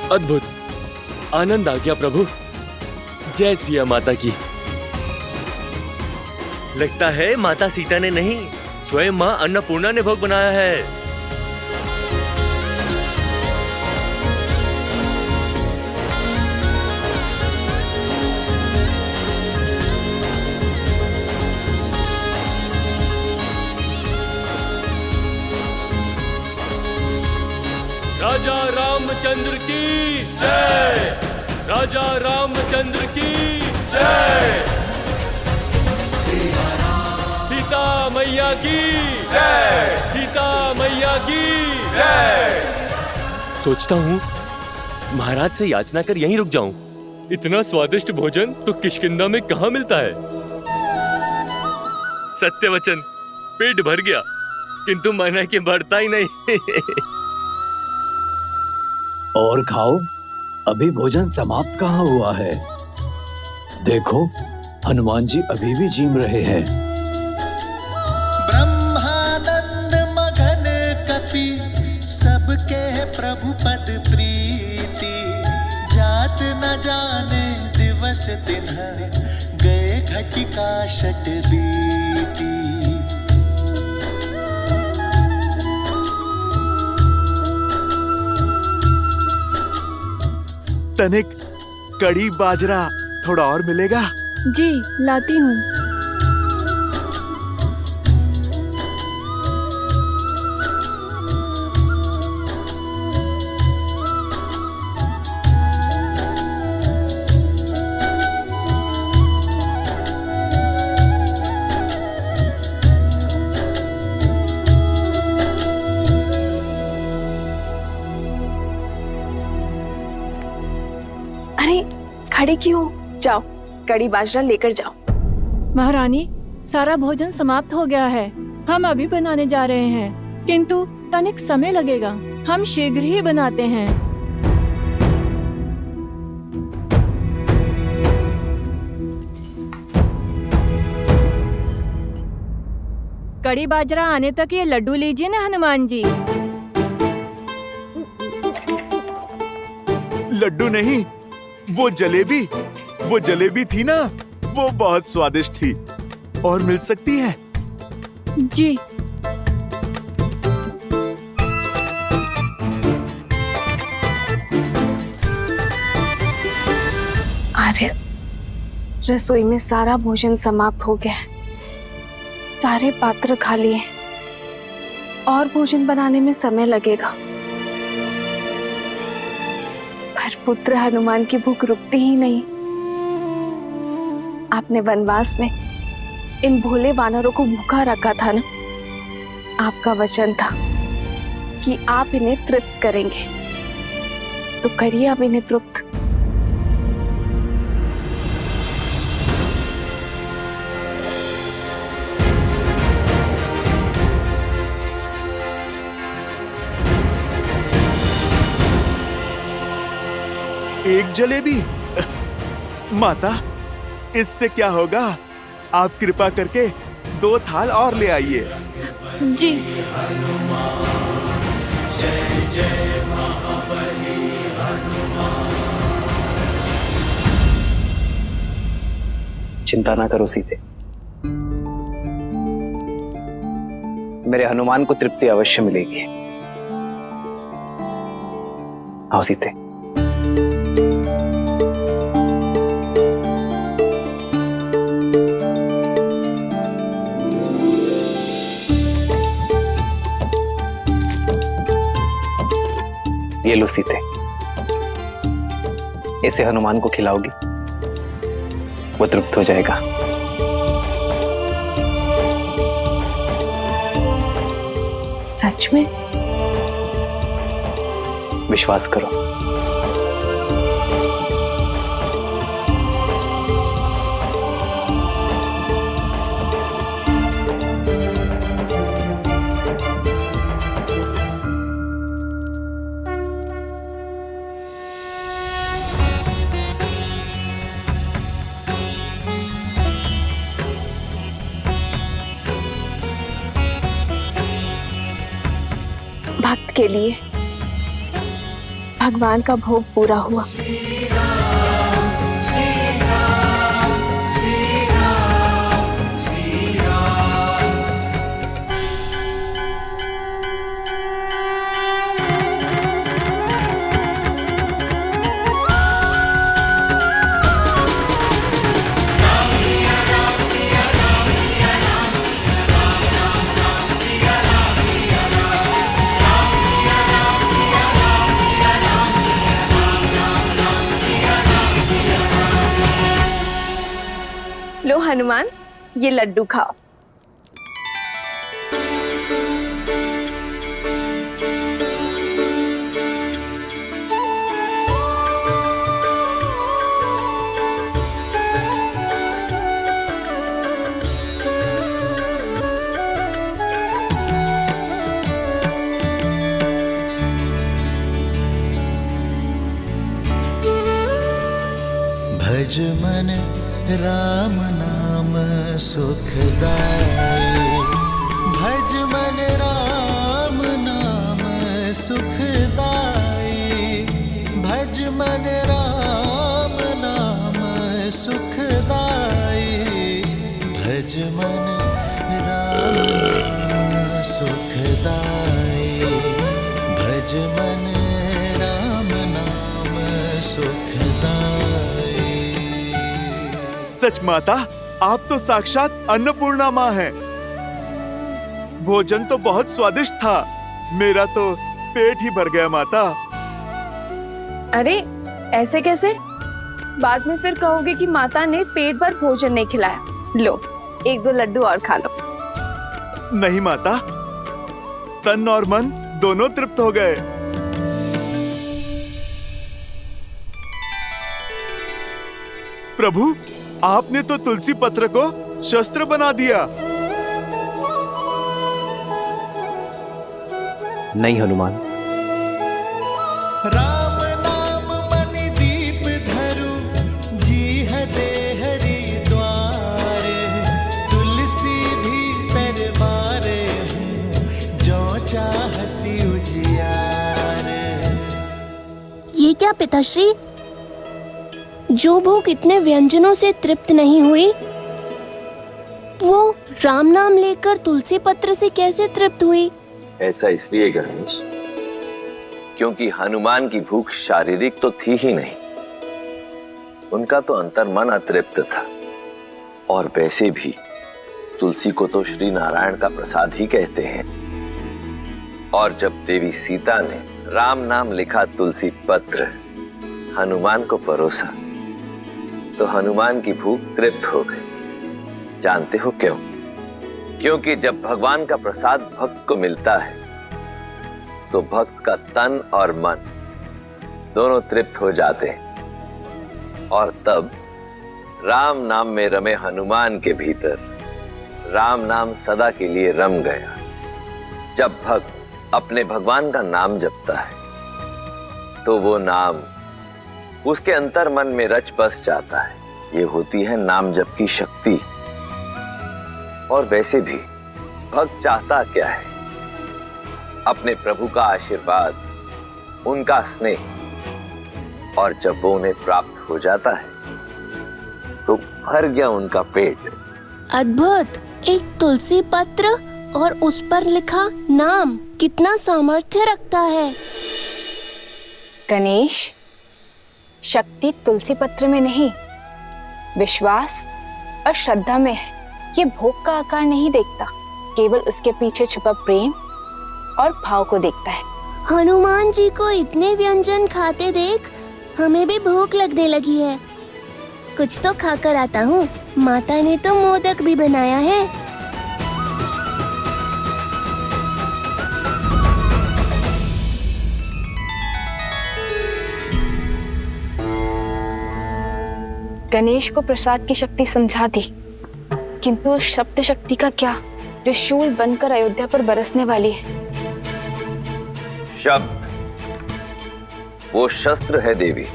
अद्भुत, आनंद आ गया प्रभु। जय सिया माता की। लगता है माता सीता ने नहीं, स्वयं माँ अन्नपूर्णा ने भोग बनाया है। राजा रामचंद्र की जय, राजा रामचंद्र की जय, सीता मैया की जय, सीता मैया की जय। सोचता हूँ महाराज से याचना कर यहीं रुक जाऊं। इतना स्वादिष्ट भोजन तो किष्किंधा में कहाँ मिलता है। सत्य वचन, पेट भर गया, किंतु मन है कि बढ़ता ही नहीं। और खाओ, अभी भोजन समाप्त कहाँ हुआ है। देखो, हनुमान जी अभी भी जीम रहे हैं। ब्रह्मानंद मगन कपि सबके प्रभु पद प्रीति, जात न जाने दिवस तिन्ह गए घटिका शत बीती। तनिक कड़ी बाजरा थोड़ा और मिलेगा? जी लाती हूँ। अरे खड़ी क्यों हो? जाओ कड़ी बाजरा लेकर जाओ। महारानी, सारा भोजन समाप्त हो गया है। हम अभी बनाने जा रहे हैं, किंतु तनिक समय लगेगा। हम शीघ्र ही बनाते हैं। कड़ी बाजरा आने तक ये लड्डू लीजिए ना हनुमान जी। लड्डू नहीं, वो जलेबी थी ना, वो बहुत स्वादिष्ट थी। और मिल सकती है? जी। आर्य, रसोई में सारा भोजन समाप्त हो गया है। सारे पात्र खाली हैं और भोजन बनाने में समय लगेगा। पर पुत्र हनुमान की भूख रुकती ही नहीं। आपने वनवास में इन भोले वानरों को भूखा रखा था ना। आपका वचन था कि आप इन्हें तृप्त करेंगे, तो करिए अब इन्हें तृप्त। एक जलेबी? माता, इससे क्या होगा? आप कृपा करके 2 थाल और ले आइए। जी। जय जय महाबली हनुमान। चिंता ना करो सीते, मेरे हनुमान को तृप्ति अवश्य मिलेगी। आओ सीते। ये लो सीते, इसे हनुमान को खिलाओगी, वो तृप्त हो जाएगा। सच में? विश्वास करो। भक्त के लिए भगवान का भोग पूरा हुआ। लो हनुमान, ये लड्डू खाओ। भज मन राम नाम सुखदाई। भज मन राम नाम सुखदाई। भज मन राम नाम सुखदाई। भज मन राम नाम सुखदाई। भज मन राम नाम सुखदाई। सच माता, आप तो साक्षात अन्नपूर्णा माँ हैं। भोजन तो बहुत स्वादिष्ट था, मेरा तो पेट ही भर गया माता। अरे ऐसे कैसे? बाद में फिर कहोगे कि माता ने पेट भर भोजन नहीं खिलाया। लो 1-2 लड्डू और खा लो। नहीं माता, तन और मन दोनों तृप्त हो गए। प्रभु, आपने तो तुलसी पत्र को शस्त्र बना दिया। नहीं हनुमान, राम नाम मणि दीप धरु, जी दे हरि द्वार, तुलसी भी तरबारे हूँ, जो चाहसी उजियार। ये क्या पिताश्री, जो भूख इतने व्यंजनों से तृप्त नहीं हुई, वो राम नाम लेकर तुलसी पत्र से कैसे तृप्त हुई? ऐसा इसलिए गणेश, क्योंकि हनुमान की भूख शारीरिक तो थी ही नहीं, उनका तो अंतर्मन अतृप्त था। और वैसे भी तुलसी को तो श्री नारायण का प्रसाद ही कहते हैं। और जब देवी सीता ने राम नाम लिखा तुलसी पत्र हनुमान को परोसा, तो हनुमान की भूख तृप्त हो गई। जानते हो क्यों? क्योंकि जब भगवान का प्रसाद भक्त को मिलता है तो भक्त का तन और मन दोनों तृप्त हो जाते हैं। और तब राम नाम में रमे हनुमान के भीतर राम नाम सदा के लिए रम गया। जब भक्त अपने भगवान का नाम जपता है तो वो नाम उसके अंतर मन में रच बस जाता है। ये होती है नाम जप की शक्ति। और वैसे भी भक्त चाहता क्या है? अपने प्रभु का आशीर्वाद, उनका स्नेह। और जब वो उन्हें प्राप्त हो जाता है तो भर गया उनका पेट। अद्भुत! एक तुलसी पत्र और उस पर लिखा नाम कितना सामर्थ्य रखता है। गणेश, शक्ति तुलसी पत्र में नहीं, विश्वास और श्रद्धा में है। ये भोग का आकार नहीं देखता, केवल उसके पीछे छुपा प्रेम और भाव को देखता है। हनुमान जी को इतने व्यंजन खाते देख हमें भी भूख लगने लगी है। कुछ तो खाकर आता हूँ। माता ने तो मोदक भी बनाया है। गणेश को प्रसाद की शक्ति समझा दी, किंतु उस शब्द शक्ति का क्या, जो शूल बनकर अयोध्या पर बरसने वाली है? शब्द वो शस्त्र है देवी,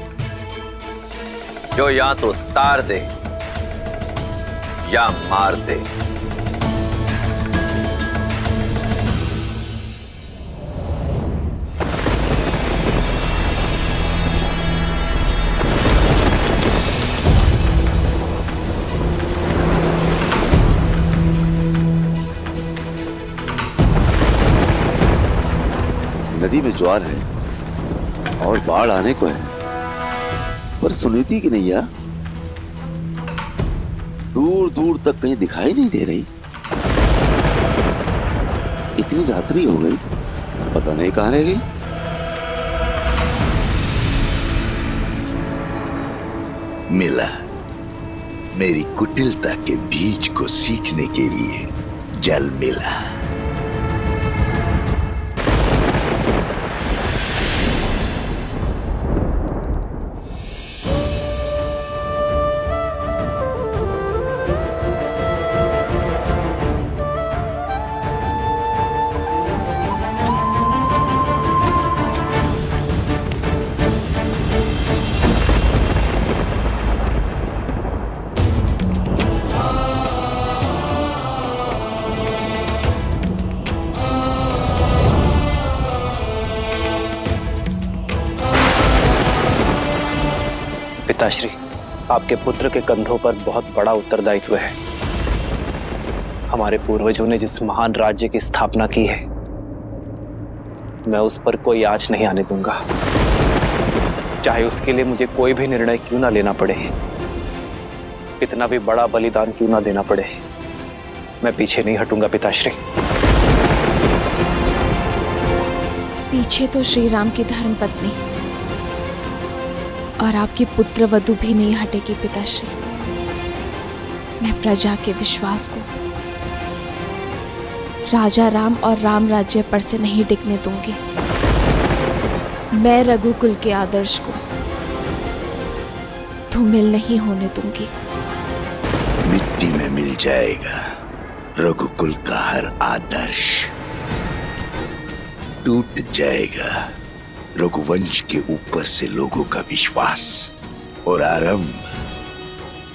जो या तो तार दे या मार दे। नदी में ज्वार है और बाढ़ आने को है, पर सुनीति की नैया दूर दूर तक कहीं दिखाई नहीं दे रही। इतनी रात्रि हो गई, पता नहीं कहां रह गई। मिला, मेरी कुटिलता के बीज को सींचने के लिए जल मिला। पिताश्री, आपके पुत्र के कंधों पर बहुत बड़ा उत्तरदायित्व है। हमारे पूर्वजों ने जिस महान राज्य की स्थापना की है, मैं उस पर कोई आँच नहीं आने दूंगा, चाहे उसके लिए मुझे कोई भी निर्णय क्यों ना लेना पड़े, कितना भी बड़ा बलिदान क्यों ना देना पड़े। मैं पीछे नहीं हटूंगा पिताश्री। पीछे तो श्री राम की धर्म पत्नी और आपकी पुत्र वधु भी नहीं हटेगी पिताश्री। मैं प्रजा के विश्वास को, राजा राम और राम राज्य पर से नहीं टिकने दूंगी। मैं रघुकुल के आदर्श को धूमिल नहीं होने दूंगी। मिट्टी में मिल जाएगा रघुकुल का हर आदर्श, टूट जाएगा रघुवंश के ऊपर से लोगों का विश्वास, और आरंभ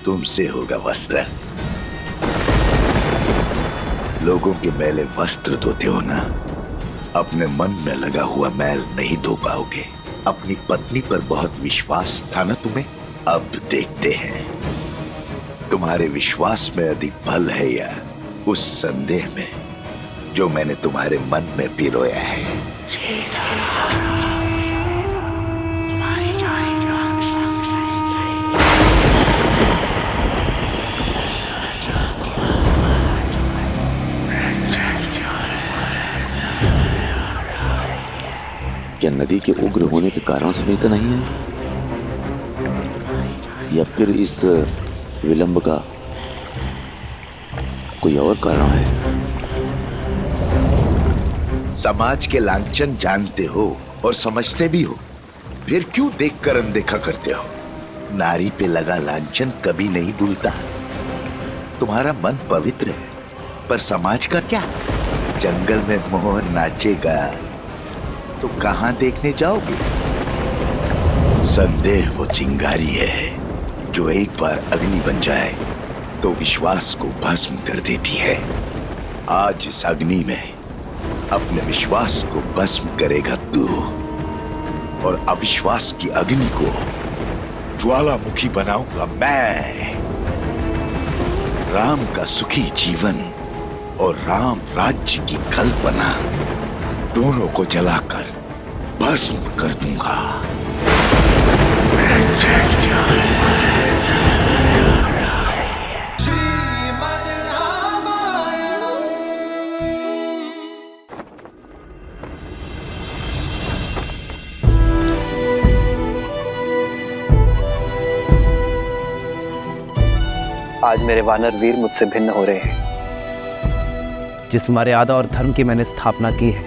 तुमसे होगा वस्त्र। लोगों के मैले वस्त्र धोते हो ना, अपने मन में लगा हुआ मैल नहीं धो पाओगे। अपनी पत्नी पर बहुत विश्वास था ना तुम्हें, अब देखते हैं तुम्हारे विश्वास में अधिक बल है या उस संदेह में जो मैंने तुम्हारे मन में पिरोया है। क्या नदी के उग्र होने के कारण से तो नहीं है, या फिर इस विलंब का कोई और कारण है? समाज के लांछन जानते हो और समझते भी हो, फिर क्यों देखकर अनदेखा करते हो? नारी पे लगा लांछन कभी नहीं धुलता। तुम्हारा मन पवित्र है, पर समाज का क्या? जंगल में मोर नाचेगा तो कहां देखने जाओगे? संदेह वो चिंगारी है जो एक बार अग्नि बन जाए तो विश्वास को भस्म कर देती है। आज इस अग्नि में अपने विश्वास को भस्म करेगा तू, और अविश्वास की अग्नि को ज्वालामुखी बनाऊंगा मैं। राम का सुखी जीवन और राम राज्य की कल्पना दोनों को जलाकर भस्म कर दूंगा। आज मेरे वानर वीर मुझसे भिन्न हो रहे हैं। जिस मर्यादा और धर्म की मैंने स्थापना की है,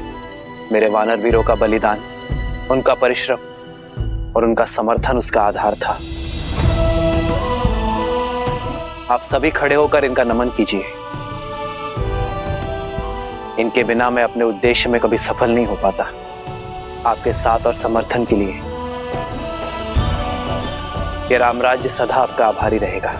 मेरे वानर वीरों का बलिदान, उनका परिश्रम और उनका समर्थन उसका आधार था। आप सभी खड़े होकर इनका नमन कीजिए। इनके बिना मैं अपने उद्देश्य में कभी सफल नहीं हो पाता। आपके साथ और समर्थन के लिए ये रामराज्य सदा आपका आभारी रहेगा।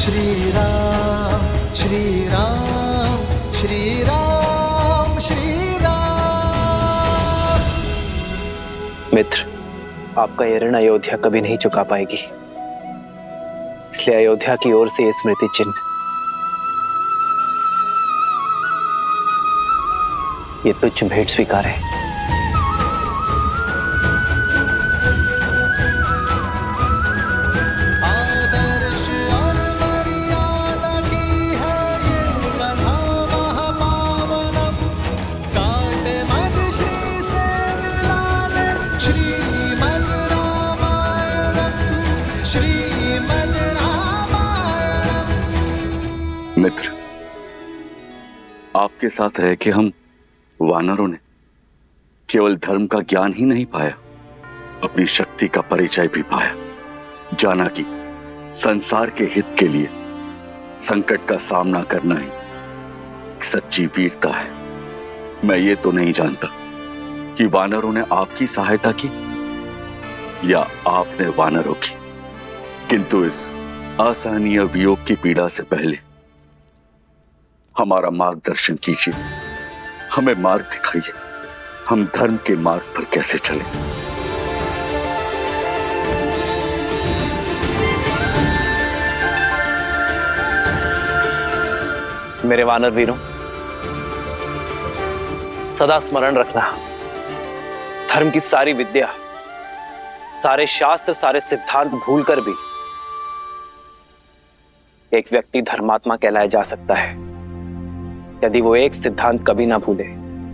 श्री राम श्री राम श्री राम श्री राम। मित्र, आपका यह ऋण अयोध्या कभी नहीं चुका पाएगी, इसलिए अयोध्या की ओर से ये स्मृति चिन्ह, ये तुच्छ भेंट स्वीकार है। मित्र, आपके साथ रह के हम वानरों ने केवल धर्म का ज्ञान ही नहीं पाया, अपनी शक्ति का परिचय भी पाया। जाना कि संसार के हित के लिए संकट का सामना करना ही सच्ची वीरता है। मैं ये तो नहीं जानता कि वानरों ने आपकी सहायता की या आपने वानरों की, किंतु इस असहनीय वियोग की पीड़ा से पहले हमारा मार्गदर्शन कीजिए, हमें मार्ग दिखाइए, हम धर्म के मार्ग पर कैसे चलें। मेरे वानर वीरों, सदा स्मरण रखना, धर्म की सारी विद्या, सारे शास्त्र, सारे सिद्धांत भूलकर भी एक व्यक्ति धर्मात्मा कहलाया जा सकता है। यदि वो एक सिद्धांत कभी ना भूले,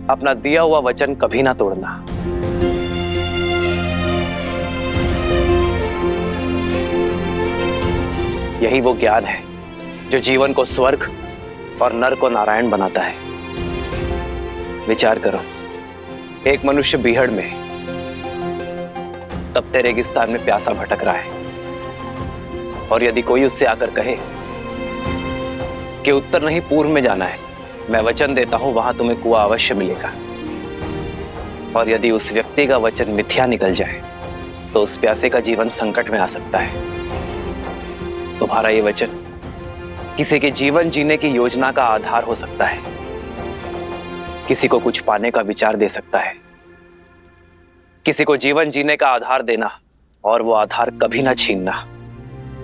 अपना दिया हुआ वचन कभी ना तोड़ना। यही वो ज्ञान है जो जीवन को स्वर्ग और नर को नारायण बनाता है। विचार करो, एक मनुष्य बीहड़ में तपते रेगिस्तान में प्यासा भटक रहा है, और यदि कोई उससे आकर कहे कि उत्तर नहीं पूर्व में जाना है, मैं वचन देता हूं वहां तुम्हें कुआं अवश्य मिलेगा, और यदि उस व्यक्ति का वचन मिथ्या निकल जाए तो उस प्यासे का जीवन संकट में आ सकता है। तुम्हारा ये वचन किसी के जीवन जीने की योजना का आधार हो सकता है, किसी को कुछ पाने का विचार दे सकता है। किसी को जीवन जीने का आधार देना और वो आधार कभी ना छीनना,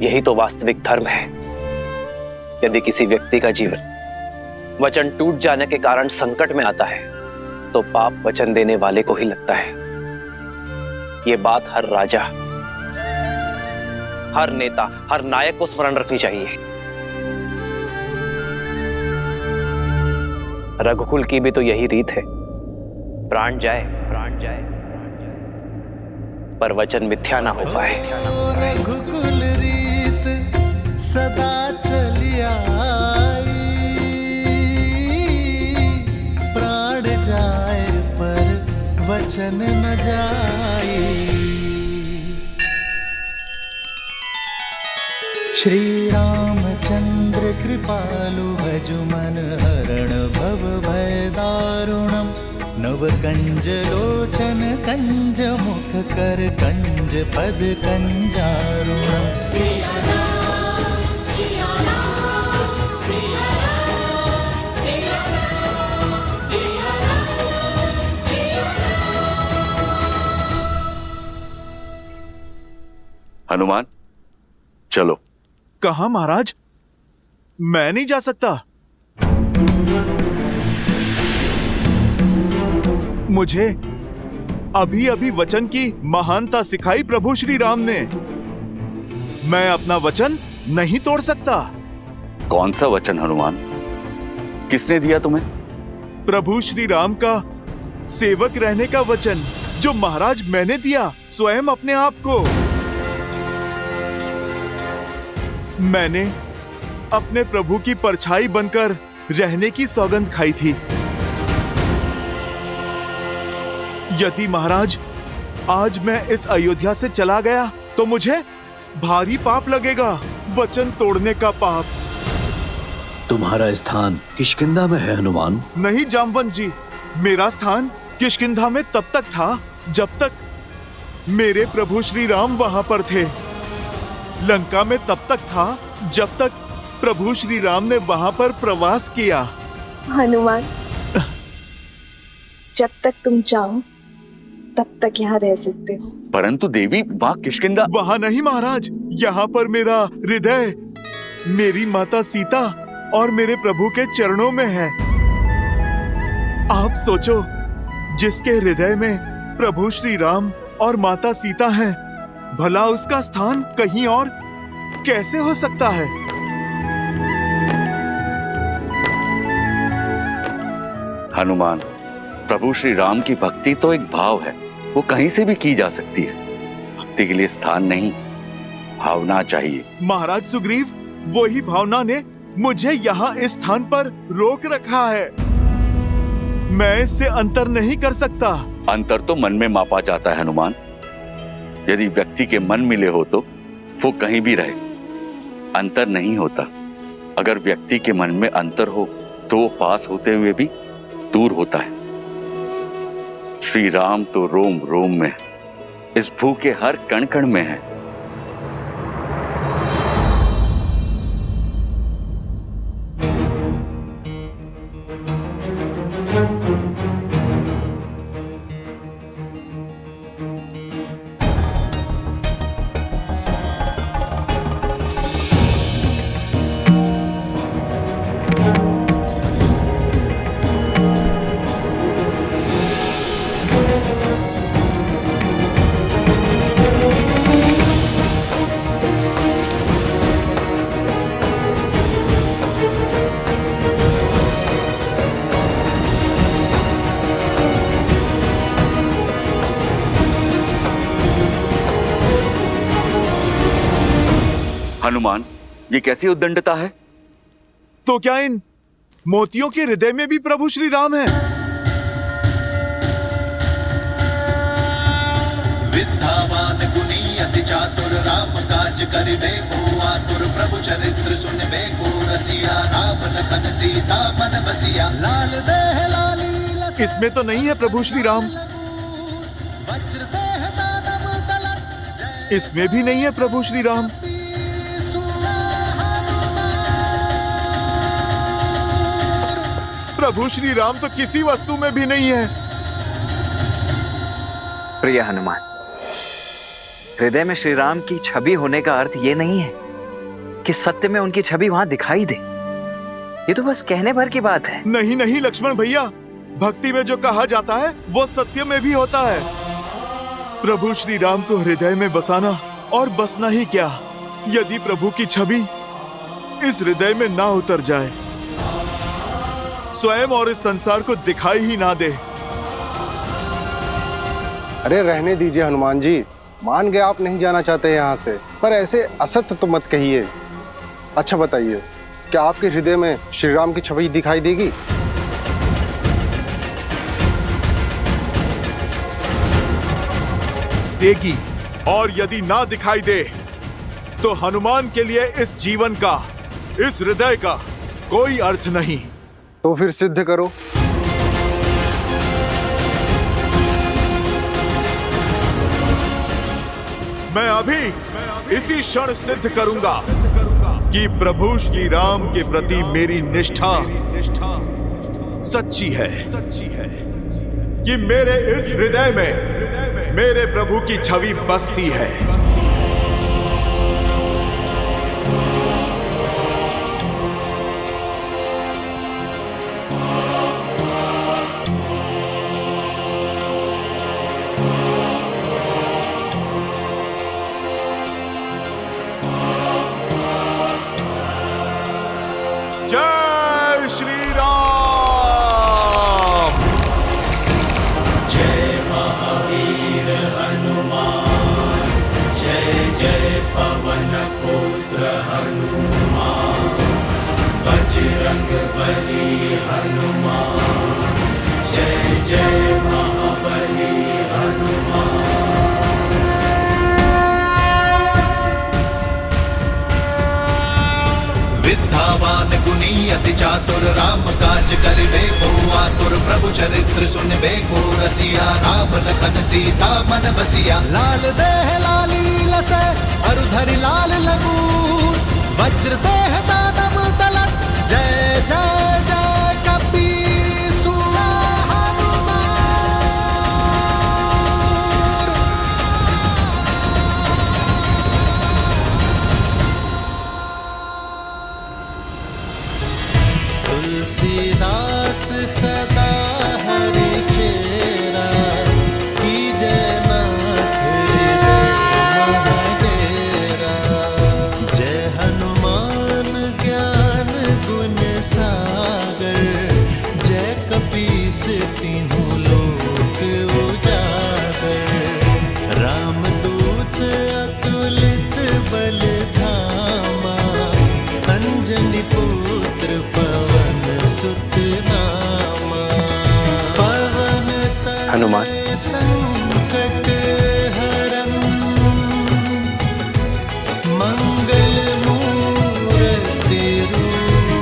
यही तो वास्तविक धर्म है। यदि किसी व्यक्ति का जीवन वचन टूट जाने के कारण संकट में आता है तो पाप वचन देने वाले को ही लगता है। ये बात हर राजा, हर नेता, हर नायक को स्मरण रखनी चाहिए। रघुकुल की भी तो यही रीत है, प्राण जाए पर वचन मिथ्या ना हो पाए। रघुकुल रीत सदा चली आई, प्राण जाए पर वचन न जाए। श्री रामचंद्र कृपालु भजु मन हरण भव भय दारुणम, नव कंज लोचन कंज मुख कर कंज पद कंजारुणम। हनुमान, चलो। कहाँ महाराज? मैं नहीं जा सकता। मुझे अभी अभी वचन की महानता सिखाई प्रभु श्री राम ने। मैं अपना वचन नहीं तोड़ सकता। कौन सा वचन हनुमान? किसने दिया तुम्हें? प्रभु श्री राम का सेवक रहने का वचन, जो महाराज मैंने दिया स्वयं अपने आप को। मैंने अपने प्रभु की परछाई बनकर रहने की सौगंध खाई थी। यदि महाराज आज मैं इस अयोध्या से चला गया तो मुझे भारी पाप लगेगा, वचन तोड़ने का पाप। तुम्हारा स्थान किष्किंधा में है हनुमान। नहीं जामवंत जी, मेरा स्थान किष्किंधा में तब तक था जब तक मेरे प्रभु श्री राम वहां पर थे। लंका में तब तक था जब तक प्रभु श्री राम ने वहां पर प्रवास किया। हनुमान, जब तक तुम चाहो तब तक यहाँ रह सकते हो। परंतु देवी, वहां किष्किंधा। वहां नहीं महाराज, यहाँ पर मेरा हृदय, मेरी माता सीता और मेरे प्रभु के चरणों में है। आप सोचो, जिसके हृदय में प्रभु श्री राम और माता सीता हैं, भला उसका स्थान कहीं और कैसे हो सकता है? हनुमान, प्रभु श्री राम की भक्ति तो एक भाव है, वो कहीं से भी की जा सकती है। भक्ति के लिए स्थान नहीं, भावना चाहिए। महाराज सुग्रीव, वही भावना ने मुझे यहाँ इस स्थान पर रोक रखा है। मैं इससे अंतर नहीं कर सकता। अंतर तो मन में मापा जाता है हनुमान। यदि व्यक्ति के मन मिले हो तो वो कहीं भी रहे, अंतर नहीं होता। अगर व्यक्ति के मन में अंतर हो तो वो पास होते हुए भी दूर होता है। श्री राम तो रोम रोम में, इस भू के हर कण कण में है। हनुमान, ये कैसी उद्दंडता है? तो क्या इन मोतियों के हृदय में भी प्रभु श्री राम है? विद्यावान गुणी अति चातुर राम काज करिबे को आतुर प्रभु चरित्र सुनबे को रसिया राम लखन सीता मन बसिया लाल देह लाली इसमें तो नहीं है प्रभु श्री राम। वज्र देह दानव तलत इसमें भी नहीं है प्रभु श्री राम। प्रभु श्री राम तो किसी वस्तु में भी नहीं है। प्रिय हनुमान, हृदय में श्री राम की छवि होने का अर्थ ये नहीं है कि सत्य में उनकी छवि वहां दिखाई दे। ये तो बस कहने भर की बात है। नहीं नहीं लक्ष्मण भैया, भक्ति में जो कहा जाता है वो सत्य में भी होता है। प्रभु श्री राम को हृदय में बसाना और बसना ही क्या, यदि प्रभु की छवि इस हृदय में ना उतर जाए, स्वयं और इस संसार को दिखाई ही ना दे। अरे रहने दीजिए हनुमान जी, मान गए आप नहीं जाना चाहते यहाँ से, पर ऐसे असत्य तो मत कहिए। अच्छा बताइए, क्या आपके हृदय में श्री राम की छवि दिखाई देगी? देगी, और यदि ना दिखाई दे तो हनुमान के लिए इस जीवन का, इस हृदय का कोई अर्थ नहीं। तो फिर सिद्ध करो। मैं अभी इसी क्षण सिद्ध करूंगा कि प्रभु श्री राम के प्रति मेरी निष्ठा सच्ची है, कि मेरे इस हृदय में मेरे प्रभु की छवि बसती है। जय श्री राम। जय महावीर हनुमान, जय जय पवन पुत्र हनुमान, बजरंग बली हनुमान, जय जय महाबली हनुमान। विद्यावान गुणी अति चातुर राम काज करिबे को आतुर प्रभु चरित्र सुनबे को रसिया राम लखन सीता मन बसिया लाल देह लाली लसै अरुधरि लाल लगूर वज्र देह दानव तलत जय जय जय कपीसुर तुलसीदास सदा हरि चेरा की जय नाथ हृदय महाडेरा। जय हनुमान ज्ञान गुण सागर, जय कपीस तीनों लोक उजागर। रामदूत अतुलित बल धामा, अंजनी पुत्र पवन सुत नामा। पवन हनुमान, संकट हरन, मंगल मूर्ति रूप।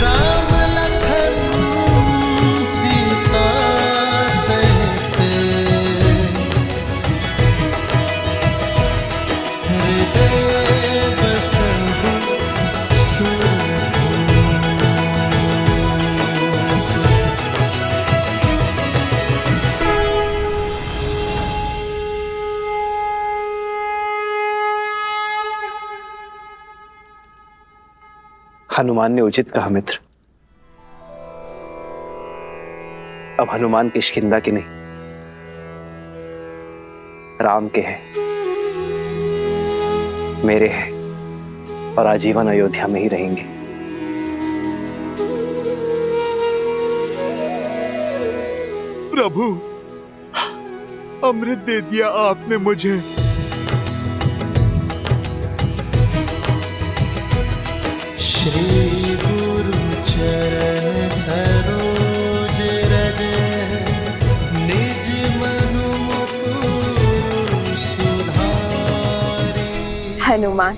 राम लखन सीता सहित, हृदय बसहु हनुमान ने उचित कहा मित्र। अब हनुमान किष्किंधा के नहीं, राम के हैं, मेरे हैं, और आजीवन अयोध्या में ही रहेंगे। प्रभु, अमृत दे दिया आपने मुझे, श्री गुरु चरण सरोज रज निज मनु मुकुर सुधारी। हनुमान,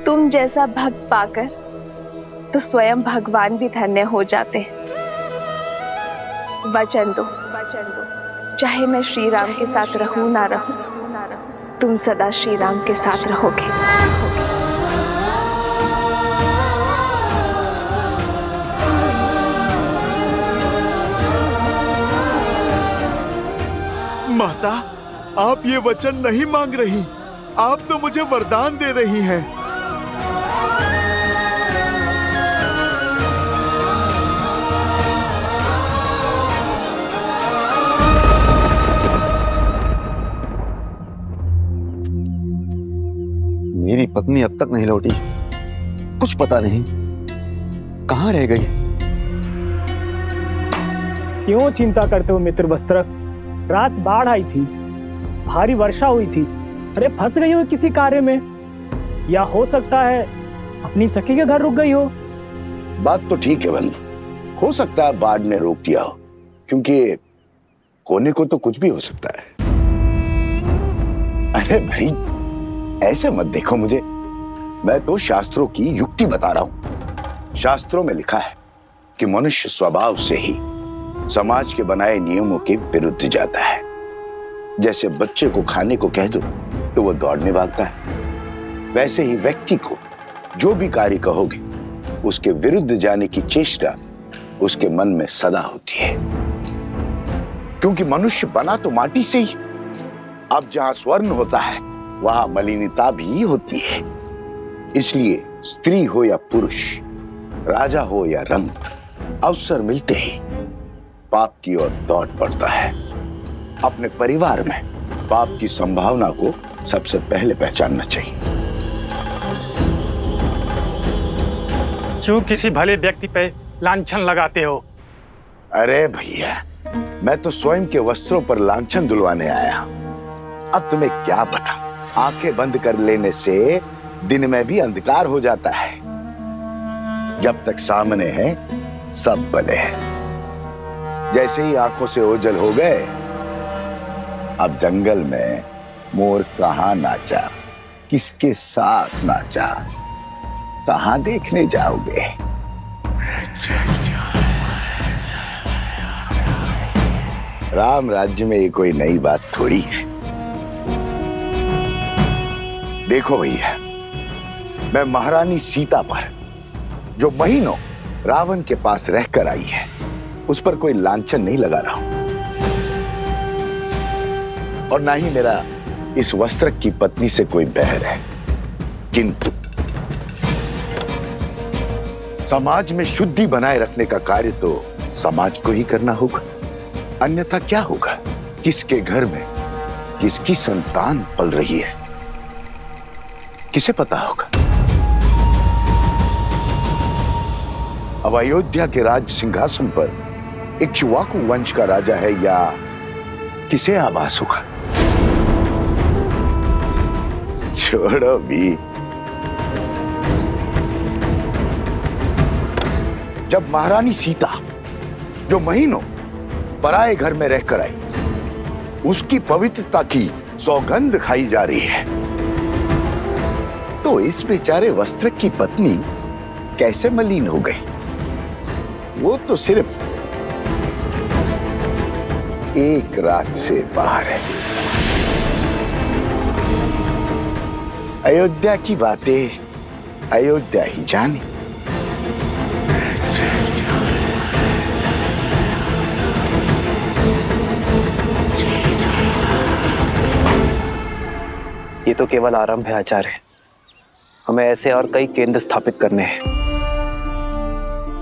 तुम जैसा भक्त पाकर तो स्वयं भगवान भी धन्य हो जाते हैं। वचन दो, चाहे मैं श्री राम के साथ रहूं ना रहूं, तुम सदा श्री राम के साथ रहोगे। माता, आप ये वचन नहीं मांग रही, आप तो मुझे वरदान दे रही हैं। मेरी पत्नी अब तक नहीं लौटी, कुछ पता नहीं कहाँ रह गई। क्यों चिंता करते हो मित्र वस्त्रक? रात बाढ़ आई थी, भारी वर्षा हुई थी। अरे फंस गई हो किसी कार्य में, या हो सकता है अपनी सखी के घर रुक गई हो। बात तो ठीक है बंधु, हो सकता है बाढ़ ने रोक दिया हो, क्योंकि होने को तो कुछ भी हो सकता है। अरे भाई ऐसे मत देखो मुझे, मैं तो शास्त्रों की युक्ति बता रहा हूं। शास्त्रों में लिखा है कि मनुष्य स्वभाव से ही समाज के बनाए नियमों के विरुद्ध जाता है। जैसे बच्चे को खाने को कह दो तो वो दौड़ने भागता है, वैसे ही व्यक्ति को जो भी कार्य कहोगे उसके विरुद्ध जाने की चेष्टा उसके मन में सदा होती है। क्योंकि मनुष्य बना तो माटी से ही, अब जहां स्वर्ण होता है वहां मलिनता भी होती है। इसलिए स्त्री हो या पुरुष, राजा हो या रंक, अवसर मिलते ही पाप की ओर दौड़ पड़ता है। अपने परिवार में पाप की संभावना को सबसे पहले पहचानना चाहिए। क्यों किसी भले व्यक्ति पे लांछन लगाते हो? अरे भैया, मैं तो स्वयं के वस्त्रों पर लांछन दुलवाने आया। अब तुम्हें क्या बताऊं, आंखें बंद कर लेने से दिन में भी अंधकार हो जाता है। जब तक सामने है सब भले हैं। जैसे ही आंखों से ओझल हो गए, अब जंगल में मोर कहाँ नाचा, किसके साथ नाचा, कहाँ देखने जाओगे? राम राज्य में ये कोई नई बात थोड़ी है। देखो भैया, मैं महारानी सीता पर जो महीनों रावण के पास रहकर आई है, उस पर कोई लांछन नहीं लगा रहा हूं। और ना ही मेरा इस वस्त्र की पत्नी से कोई बैर है। किंतु समाज में शुद्धि बनाए रखने का कार्य तो समाज को ही करना होगा, अन्यथा क्या होगा? किसके घर में किसकी संतान पल रही है, किसे पता होगा? अब अयोध्या के राज सिंहासन पर इक्ष्वाकु वंश का राजा है या किसे आभास होगा? छोड़ो भी। जब महारानी सीता जो महीनों पराए घर में रहकर आई, उसकी पवित्रता की सौगंध खाई जा रही है, तो इस बेचारे वस्त्र की पत्नी कैसे मलिन हो गई? वो तो सिर्फ एक रात से बाहर है। अयोध्या की बातें अयोध्या ही जाने। ये तो केवल आरंभ है आचार्य, हमें ऐसे और कई केंद्र स्थापित करने हैं।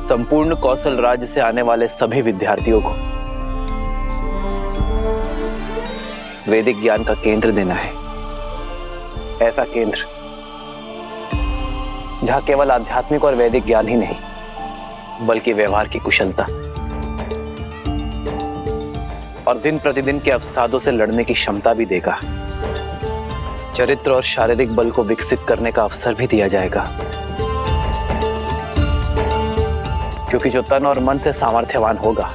संपूर्ण कौशल राज्य से आने वाले सभी विद्यार्थियों को वैदिक ज्ञान का केंद्र देना है। ऐसा केंद्र जहां केवल आध्यात्मिक और वैदिक ज्ञान ही नहीं, बल्कि व्यवहार की कुशलता और दिन प्रतिदिन के अवसादों से लड़ने की क्षमता भी देगा। चरित्र और शारीरिक बल को विकसित करने का अवसर भी दिया जाएगा। क्योंकि जो तन और मन से सामर्थ्यवान होगा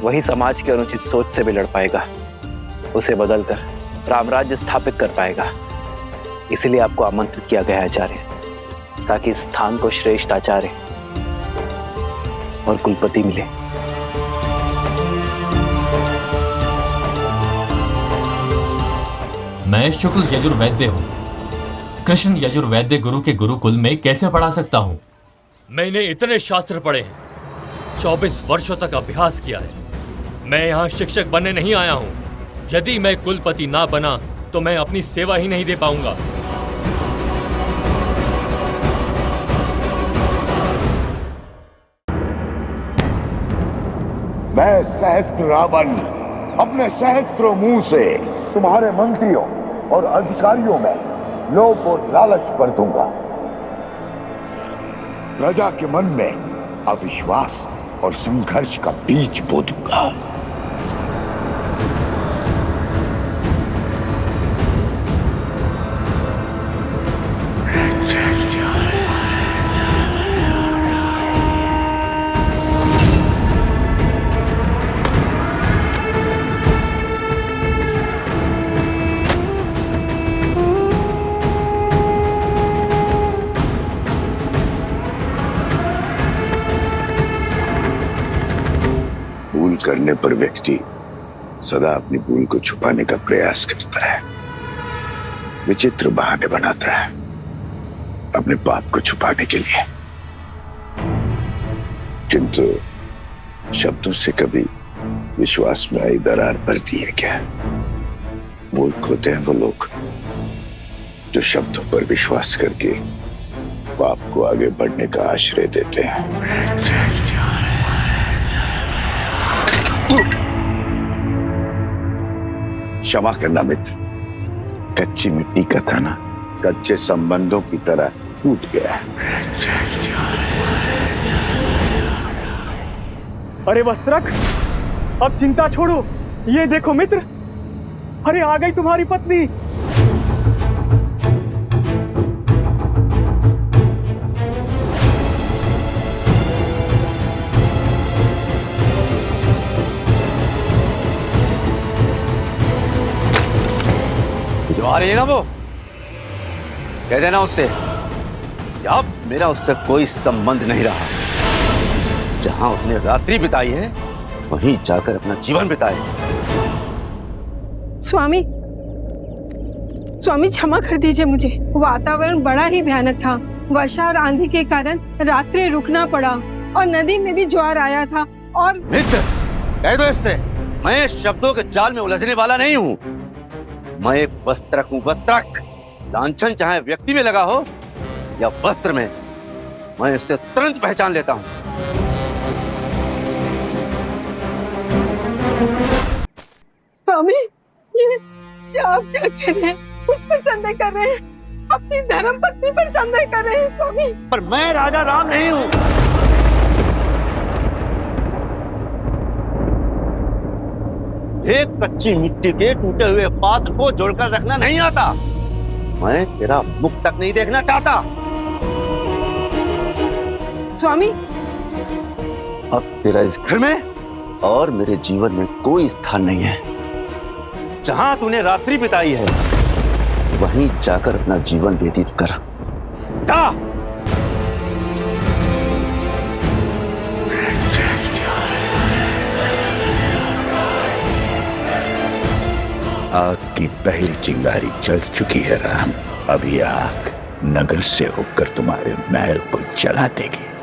वही समाज की अनुचित सोच से भी लड़ पाएगा, उसे बदलकर रामराज्य स्थापित कर पाएगा। इसीलिए आपको आमंत्रित किया गया है आचार्य, ताकि इस स्थान को श्रेष्ठ आचार्य और कुलपति मिले। मैं शुक्ल यजुर्वैद्य हूँ। कृष्ण यजुर्वैद्य गुरु के गुरुकुल में कैसे पढ़ा सकता हूँ? मैंने इतने शास्त्र पढ़े हैं, 24 वर्षों तक अभ्यास किया है। मैं यहाँ शिक्षक बनने नहीं आया हूँ। यदि मैं कुलपति ना बना तो मैं अपनी सेवा ही नहीं दे पाऊंगा। मैं सहस्त्र रावण अपने सहस्त्रों मुंह से तुम्हारे मंत्रियों और अधिकारियों में लोभ और लालच भर दूंगा। प्रजा के मन में अविश्वास और संघर्ष का बीज बो दूंगा। करने पर व्यक्ति सदा अपनी भूल को छुपाने का प्रयास करता है, विचित्र बहाने बनाता है अपने पाप को छुपाने के लिए। किंतु शब्दों से कभी विश्वास में आई दरार पड़ती है क्या? मूर्ख होते हैं वो लोग जो शब्दों पर विश्वास करके पाप को आगे बढ़ने का आश्रय देते हैं। क्षमा करना मित्र, कच्ची मिट्टी का थाना कच्चे संबंधों की तरह टूट गया है। अरे वस्त्रक, अब चिंता छोड़ो। ये देखो मित्र, अरे आ गई तुम्हारी पत्नी। आ रही है ना वो, कह देना उससे कि अब मेरा उससे कोई संबंध नहीं रहा। जहां उसने रात्रि बिताई है वहीं जाकर अपना जीवन बिताए। स्वामी, स्वामी क्षमा कर दीजिए मुझे। वातावरण बड़ा ही भयानक था। वर्षा और आंधी के कारण रात्रि रुकना पड़ा और नदी में भी ज्वार आया था। और मित्र, कह दो इससे, मैं शब्दों के जाल में उलझने वाला नहीं हूँ। मैं एक वस्त्रक हूँ, वस्त्रक। लांछन चाहे व्यक्ति में लगा हो या वस्त्र में, मैं इससे तुरंत पहचान लेता हूँ। स्वामी, ये आप क्या कह रहे हैं? मुझ पर संदेह कर रहे हैं? अपनी धर्म पत्नी पर संदेह कर रहे हैं स्वामी? पर मैं राजा राम नहीं हूँ। एक कच्ची मिट्टी के टूटे हुए पात्र को जोड़कर रखना नहीं आता। मैं तेरा मुख तक नहीं देखना चाहता। स्वामी, अब तेरा इस घर में और मेरे जीवन में कोई स्थान नहीं है। जहां तूने रात्रि बिताई है वहीं जाकर अपना जीवन व्यतीत कर। जा। आग की पहली चिंगारी जल चुकी है राम। अब ये आग नगर से होकर तुम्हारे महल को जला देगी।